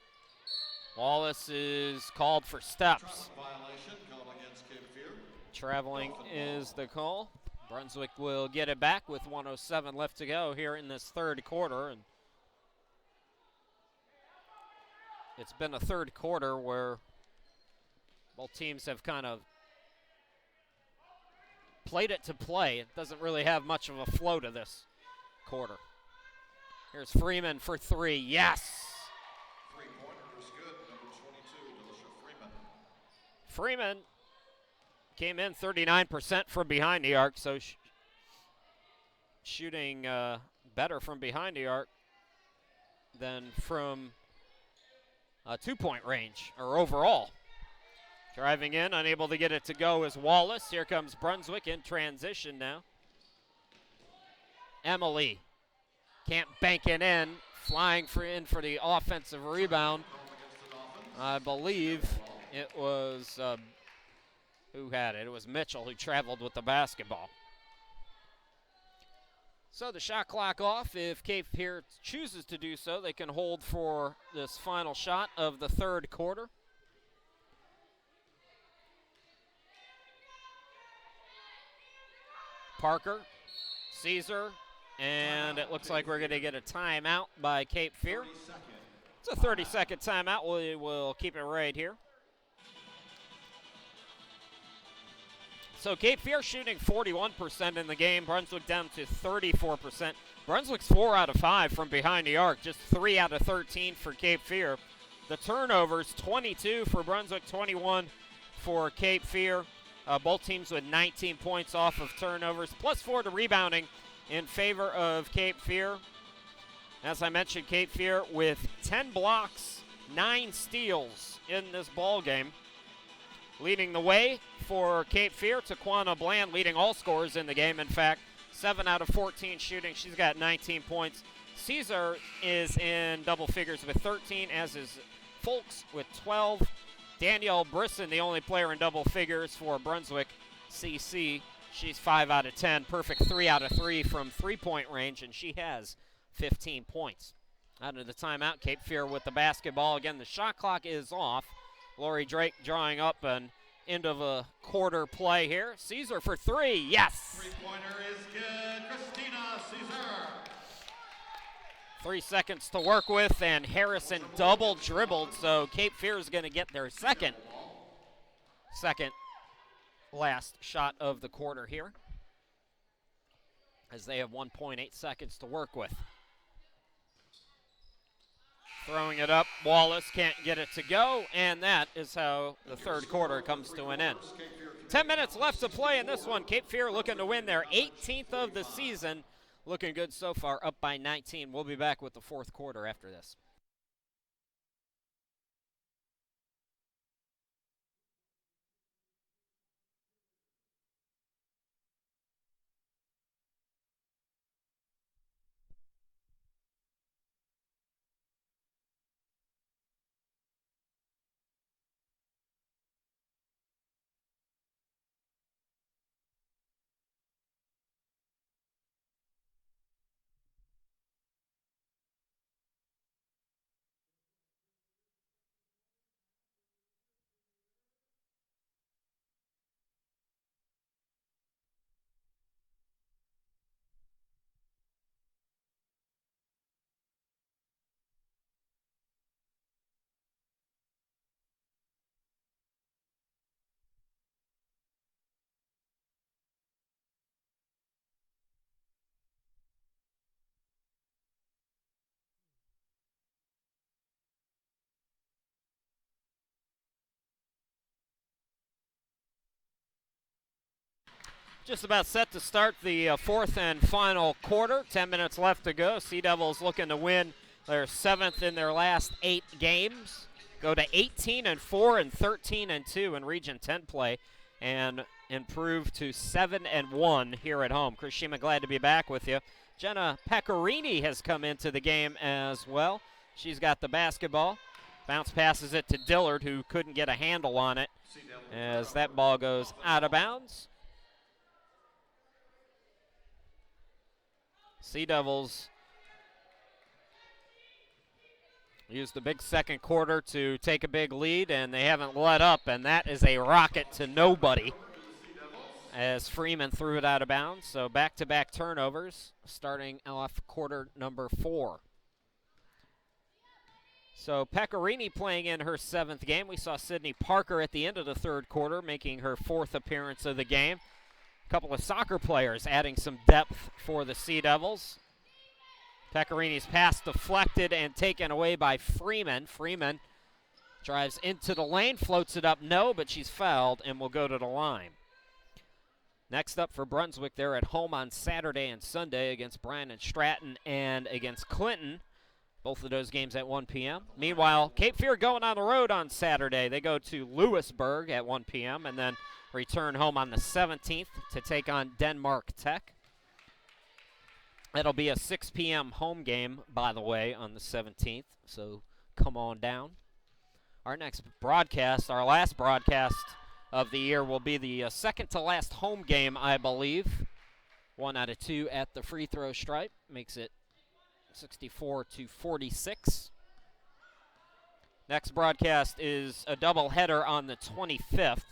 Wallace is called for steps. Traveling is the call. Brunswick will get it back with 1:07 left to go here in this third quarter. And it's been a third quarter where both teams have kind of played it to play. It doesn't really have much of a flow to this quarter. Here's Freeman for 3. Yes! Three-pointer is good. Number 22, Delisha Freeman. Freeman came in 39% from behind the arc, so shooting better from behind the arc than from two-point range, or overall. Driving in, unable to get it to go is Wallace. Here comes Brunswick in transition now. Emily can't bank it in, flying in for the offensive rebound. I believe it was Who had it? It was Mitchell who traveled with the basketball. So the shot clock off. If Cape Fear chooses to do so, they can hold for this final shot of the third quarter. Parker, Caesar, and it looks like we're going to get a timeout by Cape Fear. It's a 30-second timeout. We will keep it right here. So Cape Fear shooting 41% in the game. Brunswick down to 34%. Brunswick's 4 out of 5 from behind the arc. Just 3 out of 13 for Cape Fear. The turnovers, 22 for Brunswick, 21 for Cape Fear. Both teams with 19 points off of turnovers, plus 4 to rebounding in favor of Cape Fear. As I mentioned, Cape Fear with 10 blocks, 9 steals in this ball game. Leading the way for Cape Fear, Taquana Bland leading all scorers in the game. In fact, 7 out of 14 shooting. She's got 19 points. Caesar is in double figures with 13, as is Folks with 12. Danielle Brisson, the only player in double figures for Brunswick CC. She's 5 out of 10. Perfect 3 out of 3 from three-point range, and she has 15 points. Out of the timeout, Cape Fear with the basketball. Again, the shot clock is off. Lori Drake drawing up an end of a quarter play here. Caesar for 3, yes! Three-pointer is good. Christina Caesar. 3 seconds to work with, and Harrison double dribbled, so Cape Fear is going to get their second last shot of the quarter here, as they have 1.8 seconds to work with. Throwing it up, Wallace can't get it to go, and that is how the third quarter comes to an end. 10 minutes left to play in this one. Cape Fear looking to win their 18th of the season. Looking good so far, up by 19. We'll be back with the fourth quarter after this. Just about set to start the fourth and final quarter. 10 minutes left to go. Sea Devils looking to win their 7th in their last 8 games. Go to 18-4 and 13-2 in Region 10 play, and improve to 7-1 here at home. Chris Shima, glad to be back with you. Jenna Pecorini has come into the game as well. She's got the basketball. Bounce passes it to Dillard, who couldn't get a handle on it, as that ball goes out of bounds. Sea Devils used the big second quarter to take a big lead, and they haven't let up, and that is a rocket to nobody as Freeman threw it out of bounds. So back-to-back turnovers starting off quarter number 4. So Pecorini playing in her 7th game. We saw Sydney Parker at the end of the third quarter making her 4th appearance of the game. A couple of soccer players adding some depth for the Sea Devils. Pecorini's pass deflected and taken away by Freeman. Freeman drives into the lane, floats it up, no, but she's fouled and will go to the line. Next up for Brunswick, they're at home on Saturday and Sunday against Bryan and Stratton and against Clinton. Both of those games at 1 p.m. Meanwhile, Cape Fear going on the road on Saturday. They go to Lewisburg at 1 p.m. and then return home on the 17th to take on Denmark Tech. That'll be a 6 p.m. home game, by the way, on the 17th, so come on down. Our next broadcast, our last broadcast of the year. Will be the second to last home game, I believe. 1 out of 2 at the free throw stripe. Makes it 64-46. Next broadcast is a doubleheader on the 25th,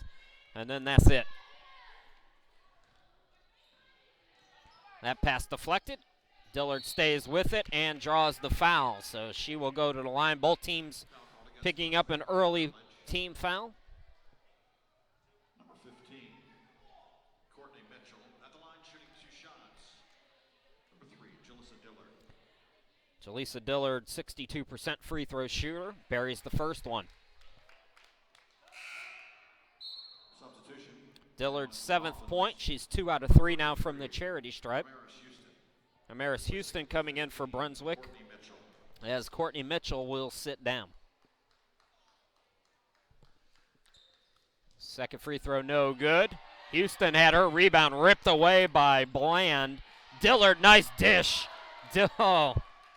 and then that's it. That pass deflected. Dillard stays with it and draws the foul, so she will go to the line. Both teams picking up an early team foul. Number 15, Courtney Mitchell at the line shooting 2 shots. Number 3, Jalissa Dillard. Jalissa Dillard, 62% free throw shooter, buries the first one. Substitution. Dillard's 7th point. She's 2 out of 3 now from the charity stripe. Amaris Houston coming in for Brunswick, as Courtney Mitchell will sit down. Second free throw, no good. Houston had her rebound ripped away by Bland. Dillard, nice dish.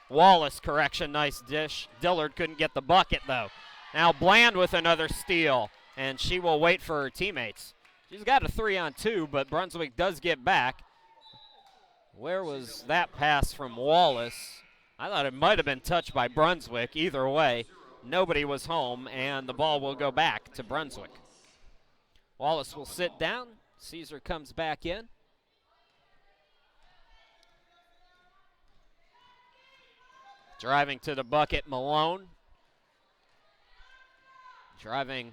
Wallace, correction, nice dish. Dillard couldn't get the bucket, though. Now Bland with another steal, and she will wait for her teammates. She's got a 3-on-2, but Brunswick does get back. Where was that pass from Wallace? I thought it might have been touched by Brunswick. Either way, nobody was home, and the ball will go back to Brunswick. Wallace will sit down. Caesar comes back in. Driving to the bucket, Malone. Driving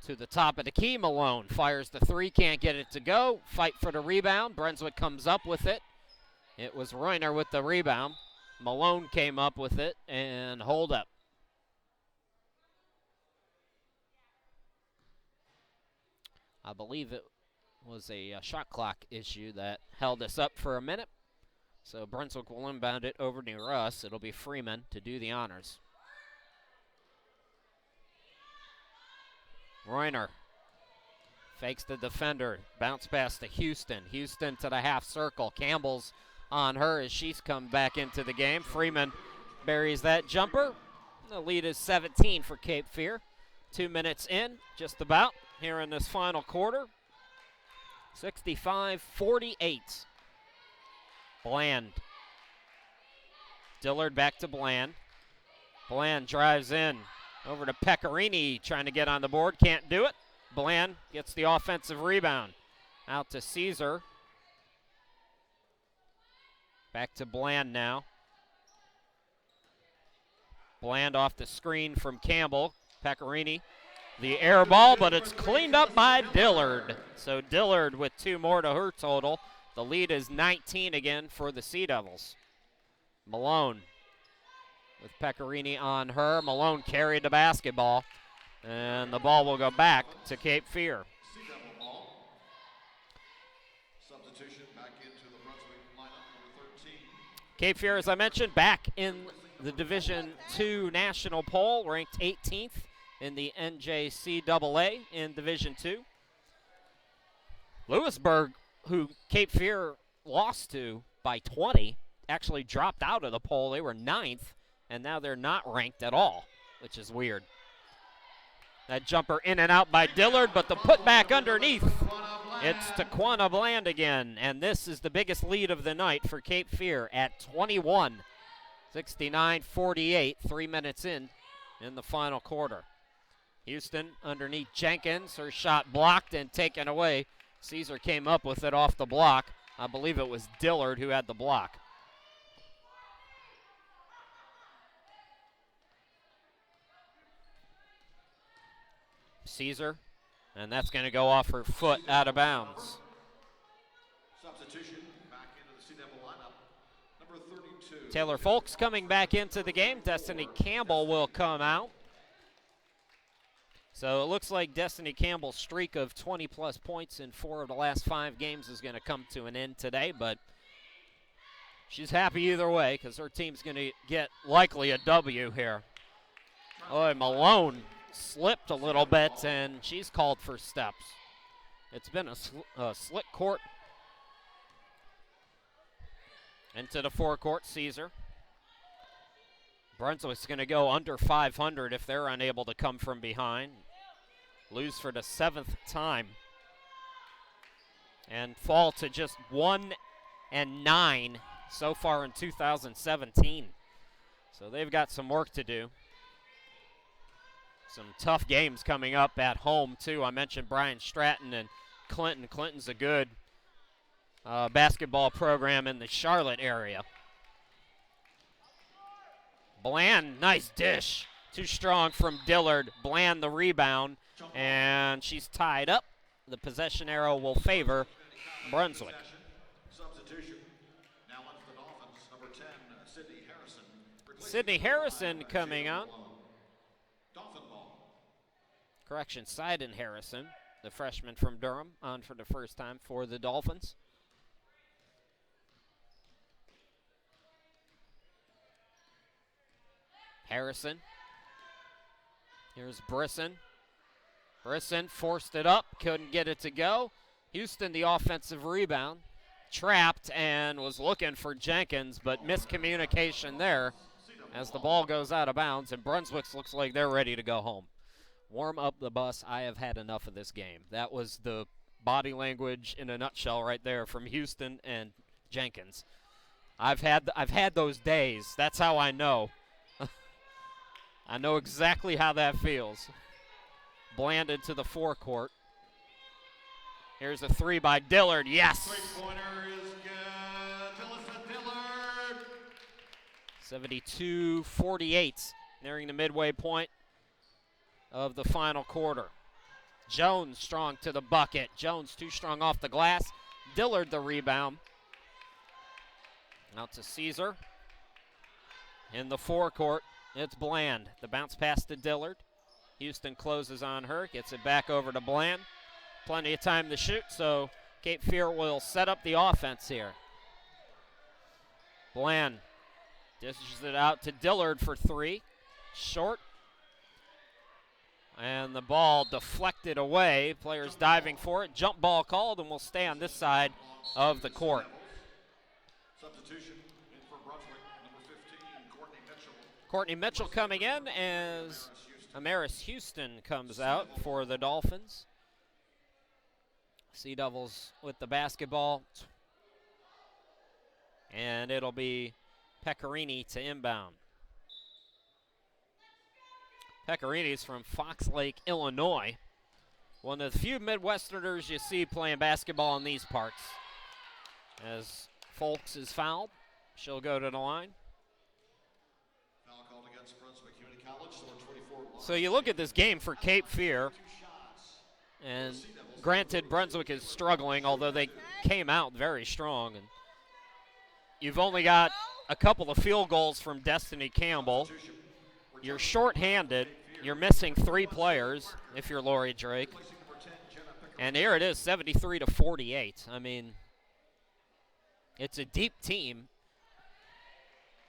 to the top of the key, Malone fires the 3, can't get it to go. Fight for the rebound. Brunswick comes up with it. It was Reuner with the rebound. Malone came up with it and hold up. I believe it was a shot clock issue that held us up for a minute. So Brunswick will inbound it over near us. It'll be Freeman to do the honors. Reuner fakes the defender, bounce pass to Houston. Houston to the half circle. Campbell's on her as she's come back into the game. Freeman buries that jumper. The lead is 17 for Cape Fear. 2 minutes in, just about, here in this final quarter. 65-48. Bland. Dillard back to Bland. Bland drives in. Over to Pecorini, trying to get on the board. Can't do it. Bland gets the offensive rebound. Out to Caesar. Back to Bland now. Bland off the screen from Campbell. Pecorini, the air ball, but it's cleaned up by Dillard. So Dillard with 2 more to her total. The lead is 19 again for the Sea Devils. Malone with Pecorini on her. Malone carried the basketball, and the ball will go back to Cape Fear. Substitution back into the Brunswick lineup, number 13. Cape Fear, as I mentioned, back in the Division II national poll, ranked 18th in the NJCAA in Division II. Lewisburg, who Cape Fear lost to by 20, actually dropped out of the poll. They were 9th, and now they're not ranked at all, which is weird. That jumper in and out by Dillard, but the putback underneath. It's Taquana Bland again, and this is the biggest lead of the night for Cape Fear at 21. 69-48, 3 minutes in the final quarter. Houston underneath Jenkins. Her shot blocked and taken away. Caesar came up with it off the block. I believe it was Dillard who had the block. Caesar, and that's going to go off her foot out of bounds. Substitution back into the Sea Devil lineup, number 32. Taylor Folks coming back into the game. Destiny Campbell will come out. So it looks like Destiny Campbell's streak of 20-plus points in 4 of the last 5 games is going to come to an end today, but she's happy either way because her team's going to get likely a W here. Oh, Malone slipped a little bit, and she's called for steps. It's been a slick court. Into the forecourt, Caesar. Brunswick's going to go under 500 if they're unable to come from behind. lose for the 7th time, and fall to just 1-9 so far in 2017. So they've got some work to do. Some tough games coming up at home, too. I mentioned Brian Stratton and Clinton. Clinton's a good basketball program in the Charlotte area. Bland, nice dish. Too strong from Dillard. Bland the rebound, and she's tied up. The possession arrow will favor Brunswick. Substitution. Now on for the Dolphins, number 10, Sydney Harrison. Sydney Harrison coming out. Dolphin ball. Correction, Sidon Harrison, the freshman from Durham, on for the first time for the Dolphins. Harrison. Here's Brisson. Brisson forced it up, couldn't get it to go. Houston, the offensive rebound, trapped and was looking for Jenkins, but miscommunication there as the ball goes out of bounds, and Brunswick looks like they're ready to go home. Warm up the bus. I have had enough of this game. That was the body language in a nutshell right there from Houston and Jenkins. I've had those days. That's how I know. I know exactly how that feels. Blanded to the forecourt. Here's a three by Dillard. Yes. Three-pointer is good. Dillard. 72-48, nearing the midway point of the final quarter. Jones strong to the bucket. Jones too strong off the glass. Dillard the rebound. Out to Caesar. In the forecourt, it's Bland. The bounce pass to Dillard. Houston closes on her, gets it back over to Bland. Plenty of time to shoot, so Cape Fear will set up the offense here. Bland dishes it out to Dillard for three. Short. And the ball deflected away. Players diving for it. Jump ball called, and will stay on this side of the court. Substitution in for Brunswick, number 15, Courtney Mitchell. Courtney Mitchell coming in as Amaris Houston comes out for the Dolphins. Sea Devils with the basketball. And it'll be Pecorini to inbound. Pecorini's from Fox Lake, Illinois. One of the few Midwesterners you see playing basketball in these parts. As Folks is fouled, she'll go to the line. Foul called against Brunswick Community College, number 24. So you look at this game for Cape Fear, and granted Brunswick is struggling, although they came out very strong. And you've only got a couple of field goals from Destiny Campbell. You're shorthanded. You're missing three players if you're Lori Drake. And here it is, 73-48. I mean, it's a deep team.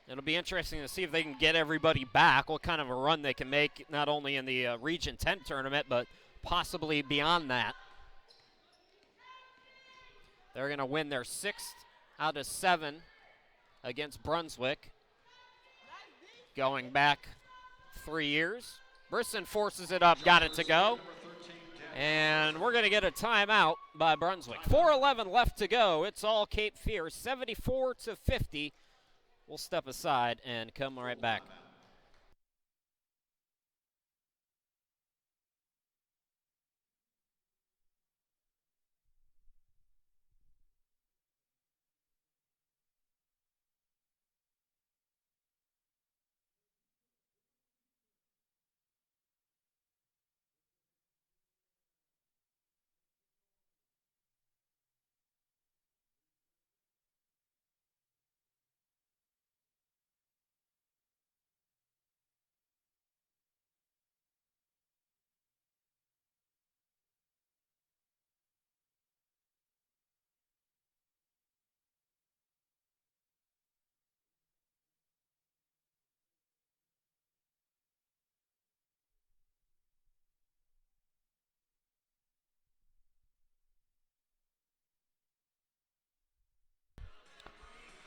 It'll be interesting to see if they can get everybody back, what kind of a run they can make, not only in the Region 10 tournament, but possibly beyond that. They're going to win their 6th out of 7 against Brunswick, going back 3 years. Brisson forces it up, got it to go. And we're going to get a timeout by Brunswick. 4:11 left to go. It's all Cape Fear, 74-50. We'll step aside and come right back.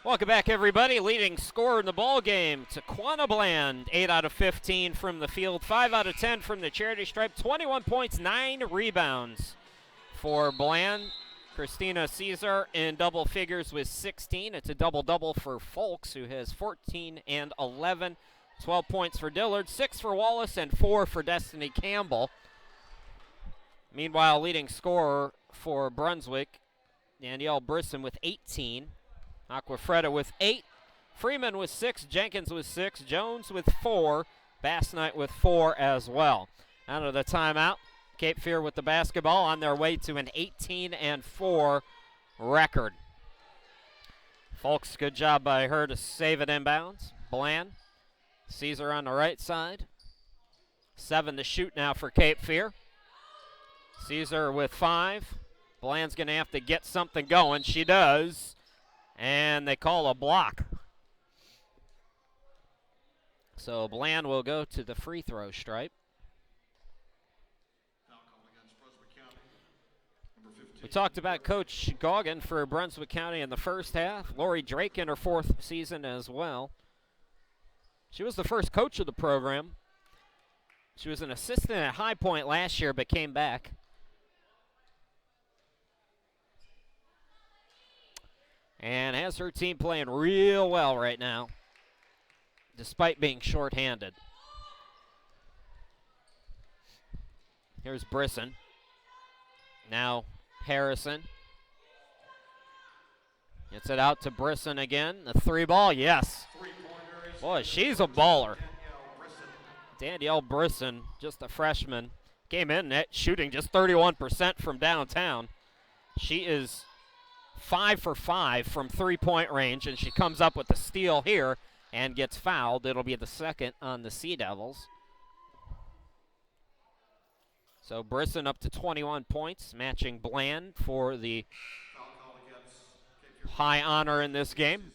Welcome back, everybody. Leading scorer in the ball game, Taquana Bland, 8 out of 15 from the field, 5 out of 10 from the charity stripe, 21 points, 9 rebounds for Bland. Christina Caesar in double figures with 16. It's a double-double for Folks, who has 14 and 11. 12 points for Dillard, 6 for Wallace, and 4 for Destiny Campbell. Meanwhile, leading scorer for Brunswick, Danielle Brisson with 18. Aquafreda with 8, Freeman with 6, Jenkins with 6, Jones with 4, Bass Knight with 4 as well. Out of the timeout, Cape Fear with the basketball on their way to an 18-4 record. Folks, good job by her to save it inbounds. Bland, Caesar on the right side. 7 to shoot now for Cape Fear. Caesar with 5. Bland's going to have to get something going. She does. And they call a block. So Bland will go to the free throw stripe. We talked about Coach Goggin for Brunswick County in the first half. Lori Drake in her 4th season as well. She was the first coach of the program. She was an assistant at High Point last year but came back. And has her team playing real well right now, despite being shorthanded. Here's Brisson. Now Harrison. Gets it out to Brisson again. The 3 ball, yes. Boy, she's a baller. Danielle Brisson, just a freshman, came in net shooting just 31% from downtown. She is 5 for 5 from 3-point range, and she comes up with the steal here and gets fouled. It'll be the 2nd on the Sea Devils. So Brisson up to 21 points, matching Bland for the high honor in this game.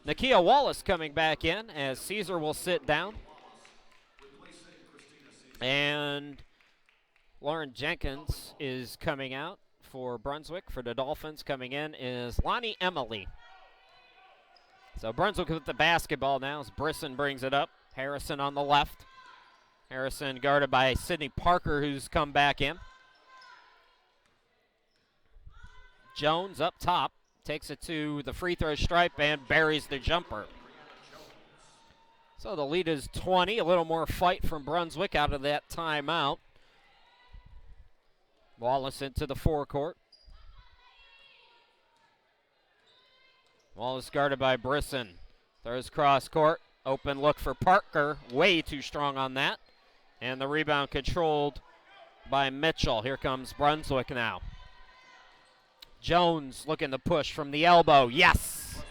Nakia Wallace coming back in as Caesar will sit down. And Lauren Jenkins is coming out for Brunswick. For the Dolphins, coming in is Lonnie Emily. So Brunswick with the basketball now as Brisson brings it up. Harrison on the left. Harrison guarded by Sydney Parker, who's come back in. Jones up top, takes it to the free throw stripe and buries the jumper. So the lead is 20, a little more fight from Brunswick out of that timeout. Wallace into the forecourt. Wallace guarded by Brisson. Throws cross court. Open look for Parker. Way too strong on that. And the rebound controlled by Mitchell. Here comes Brunswick now. Jones looking to push from the elbow. Yes!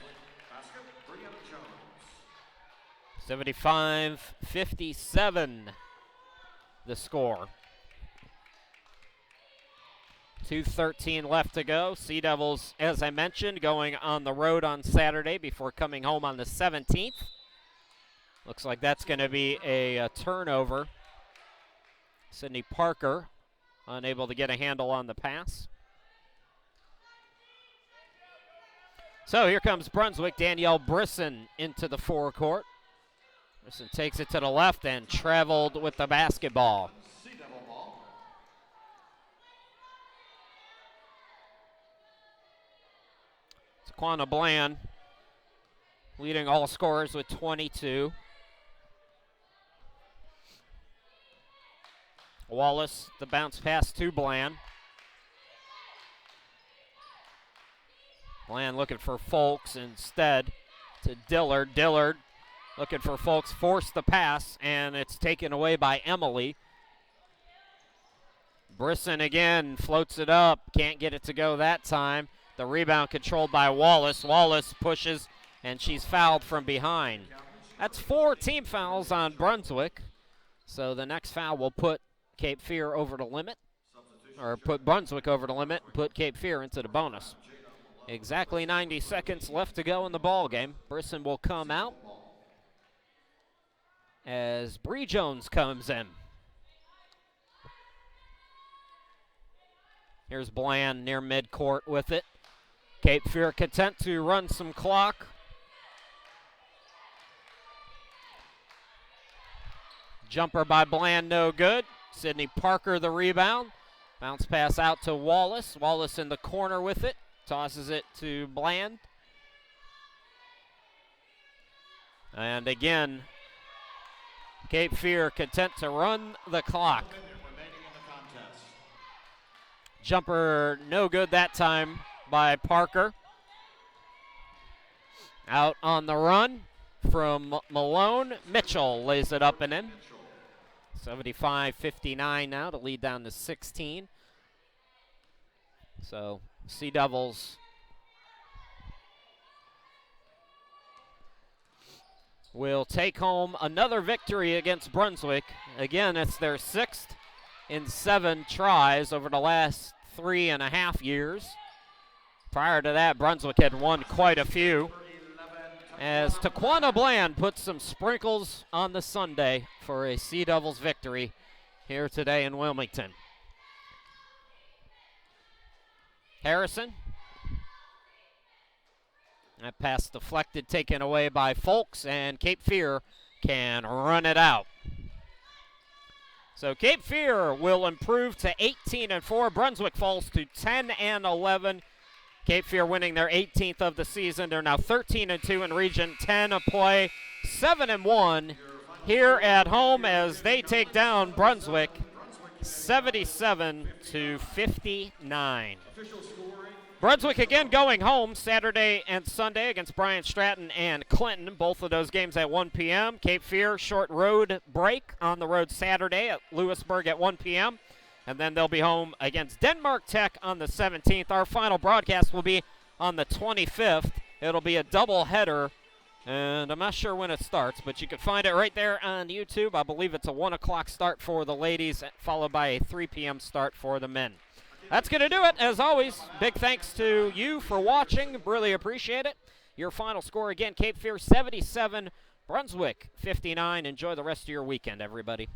75-57 the score. 2:13 left to go. Sea Devils, as I mentioned, going on the road on Saturday before coming home on the 17th. Looks like that's going to be a turnover. Sydney Parker unable to get a handle on the pass. So here comes Brunswick. Danielle Brisson into the forecourt. Brisson takes it to the left and traveled with the basketball. Taquana Bland leading all scorers with 22. Wallace, the bounce pass to Bland. Bland looking for Folks instead to Dillard. Dillard looking for Folks, forced the pass, and it's taken away by Emily. Brisson again floats it up, can't get it to go that time. The rebound controlled by Wallace. Wallace pushes, and she's fouled from behind. That's 4 team fouls on Brunswick. So the next foul will put Cape Fear over the limit, or put Brunswick over the limit, and put Cape Fear into the bonus. Exactly 90 seconds left to go in the ball game. Brisson will come out as Bree Jones comes in. Here's Bland near midcourt with it. Cape Fear content to run some clock. Jumper by Bland, no good. Sydney Parker the rebound. Bounce pass out to Wallace. Wallace in the corner with it. Tosses it to Bland. And again, Cape Fear content to run the clock. Jumper no good that time by Parker. Out on the run from Malone. Mitchell lays it up and in. 75-59 now to lead down to 16. So Sea Devils will take home another victory against Brunswick. Again, it's their 6th in 7 tries over the last 3.5 years. Prior to that, Brunswick had won quite a few, as Taquana Bland puts some sprinkles on the Sunday for a Sea Devils victory here today in Wilmington. Harrison. That pass deflected, taken away by Folks, and Cape Fear can run it out. So Cape Fear will improve to 18-4. Brunswick falls to 10-11. Cape Fear winning their 18th of the season. They're now 13-2 in Region 10 of play, 7-1 here at home as they take down Brunswick 77-59. Brunswick again going home Saturday and Sunday against Bryant Stratton and Clinton. Both of those games at 1 p.m. Cape Fear short road break on the road Saturday at Lewisburg at 1 p.m. And then they'll be home against Denmark Tech on the 17th. Our final broadcast will be on the 25th. It'll be a doubleheader, and I'm not sure when it starts, but you can find it right there on YouTube. I believe it's a 1 o'clock start for the ladies, followed by a 3 p.m. start for the men. That's going to do it. As always, big thanks to you for watching. Really appreciate it. Your final score again, Cape Fear 77, Brunswick 59. Enjoy the rest of your weekend, everybody.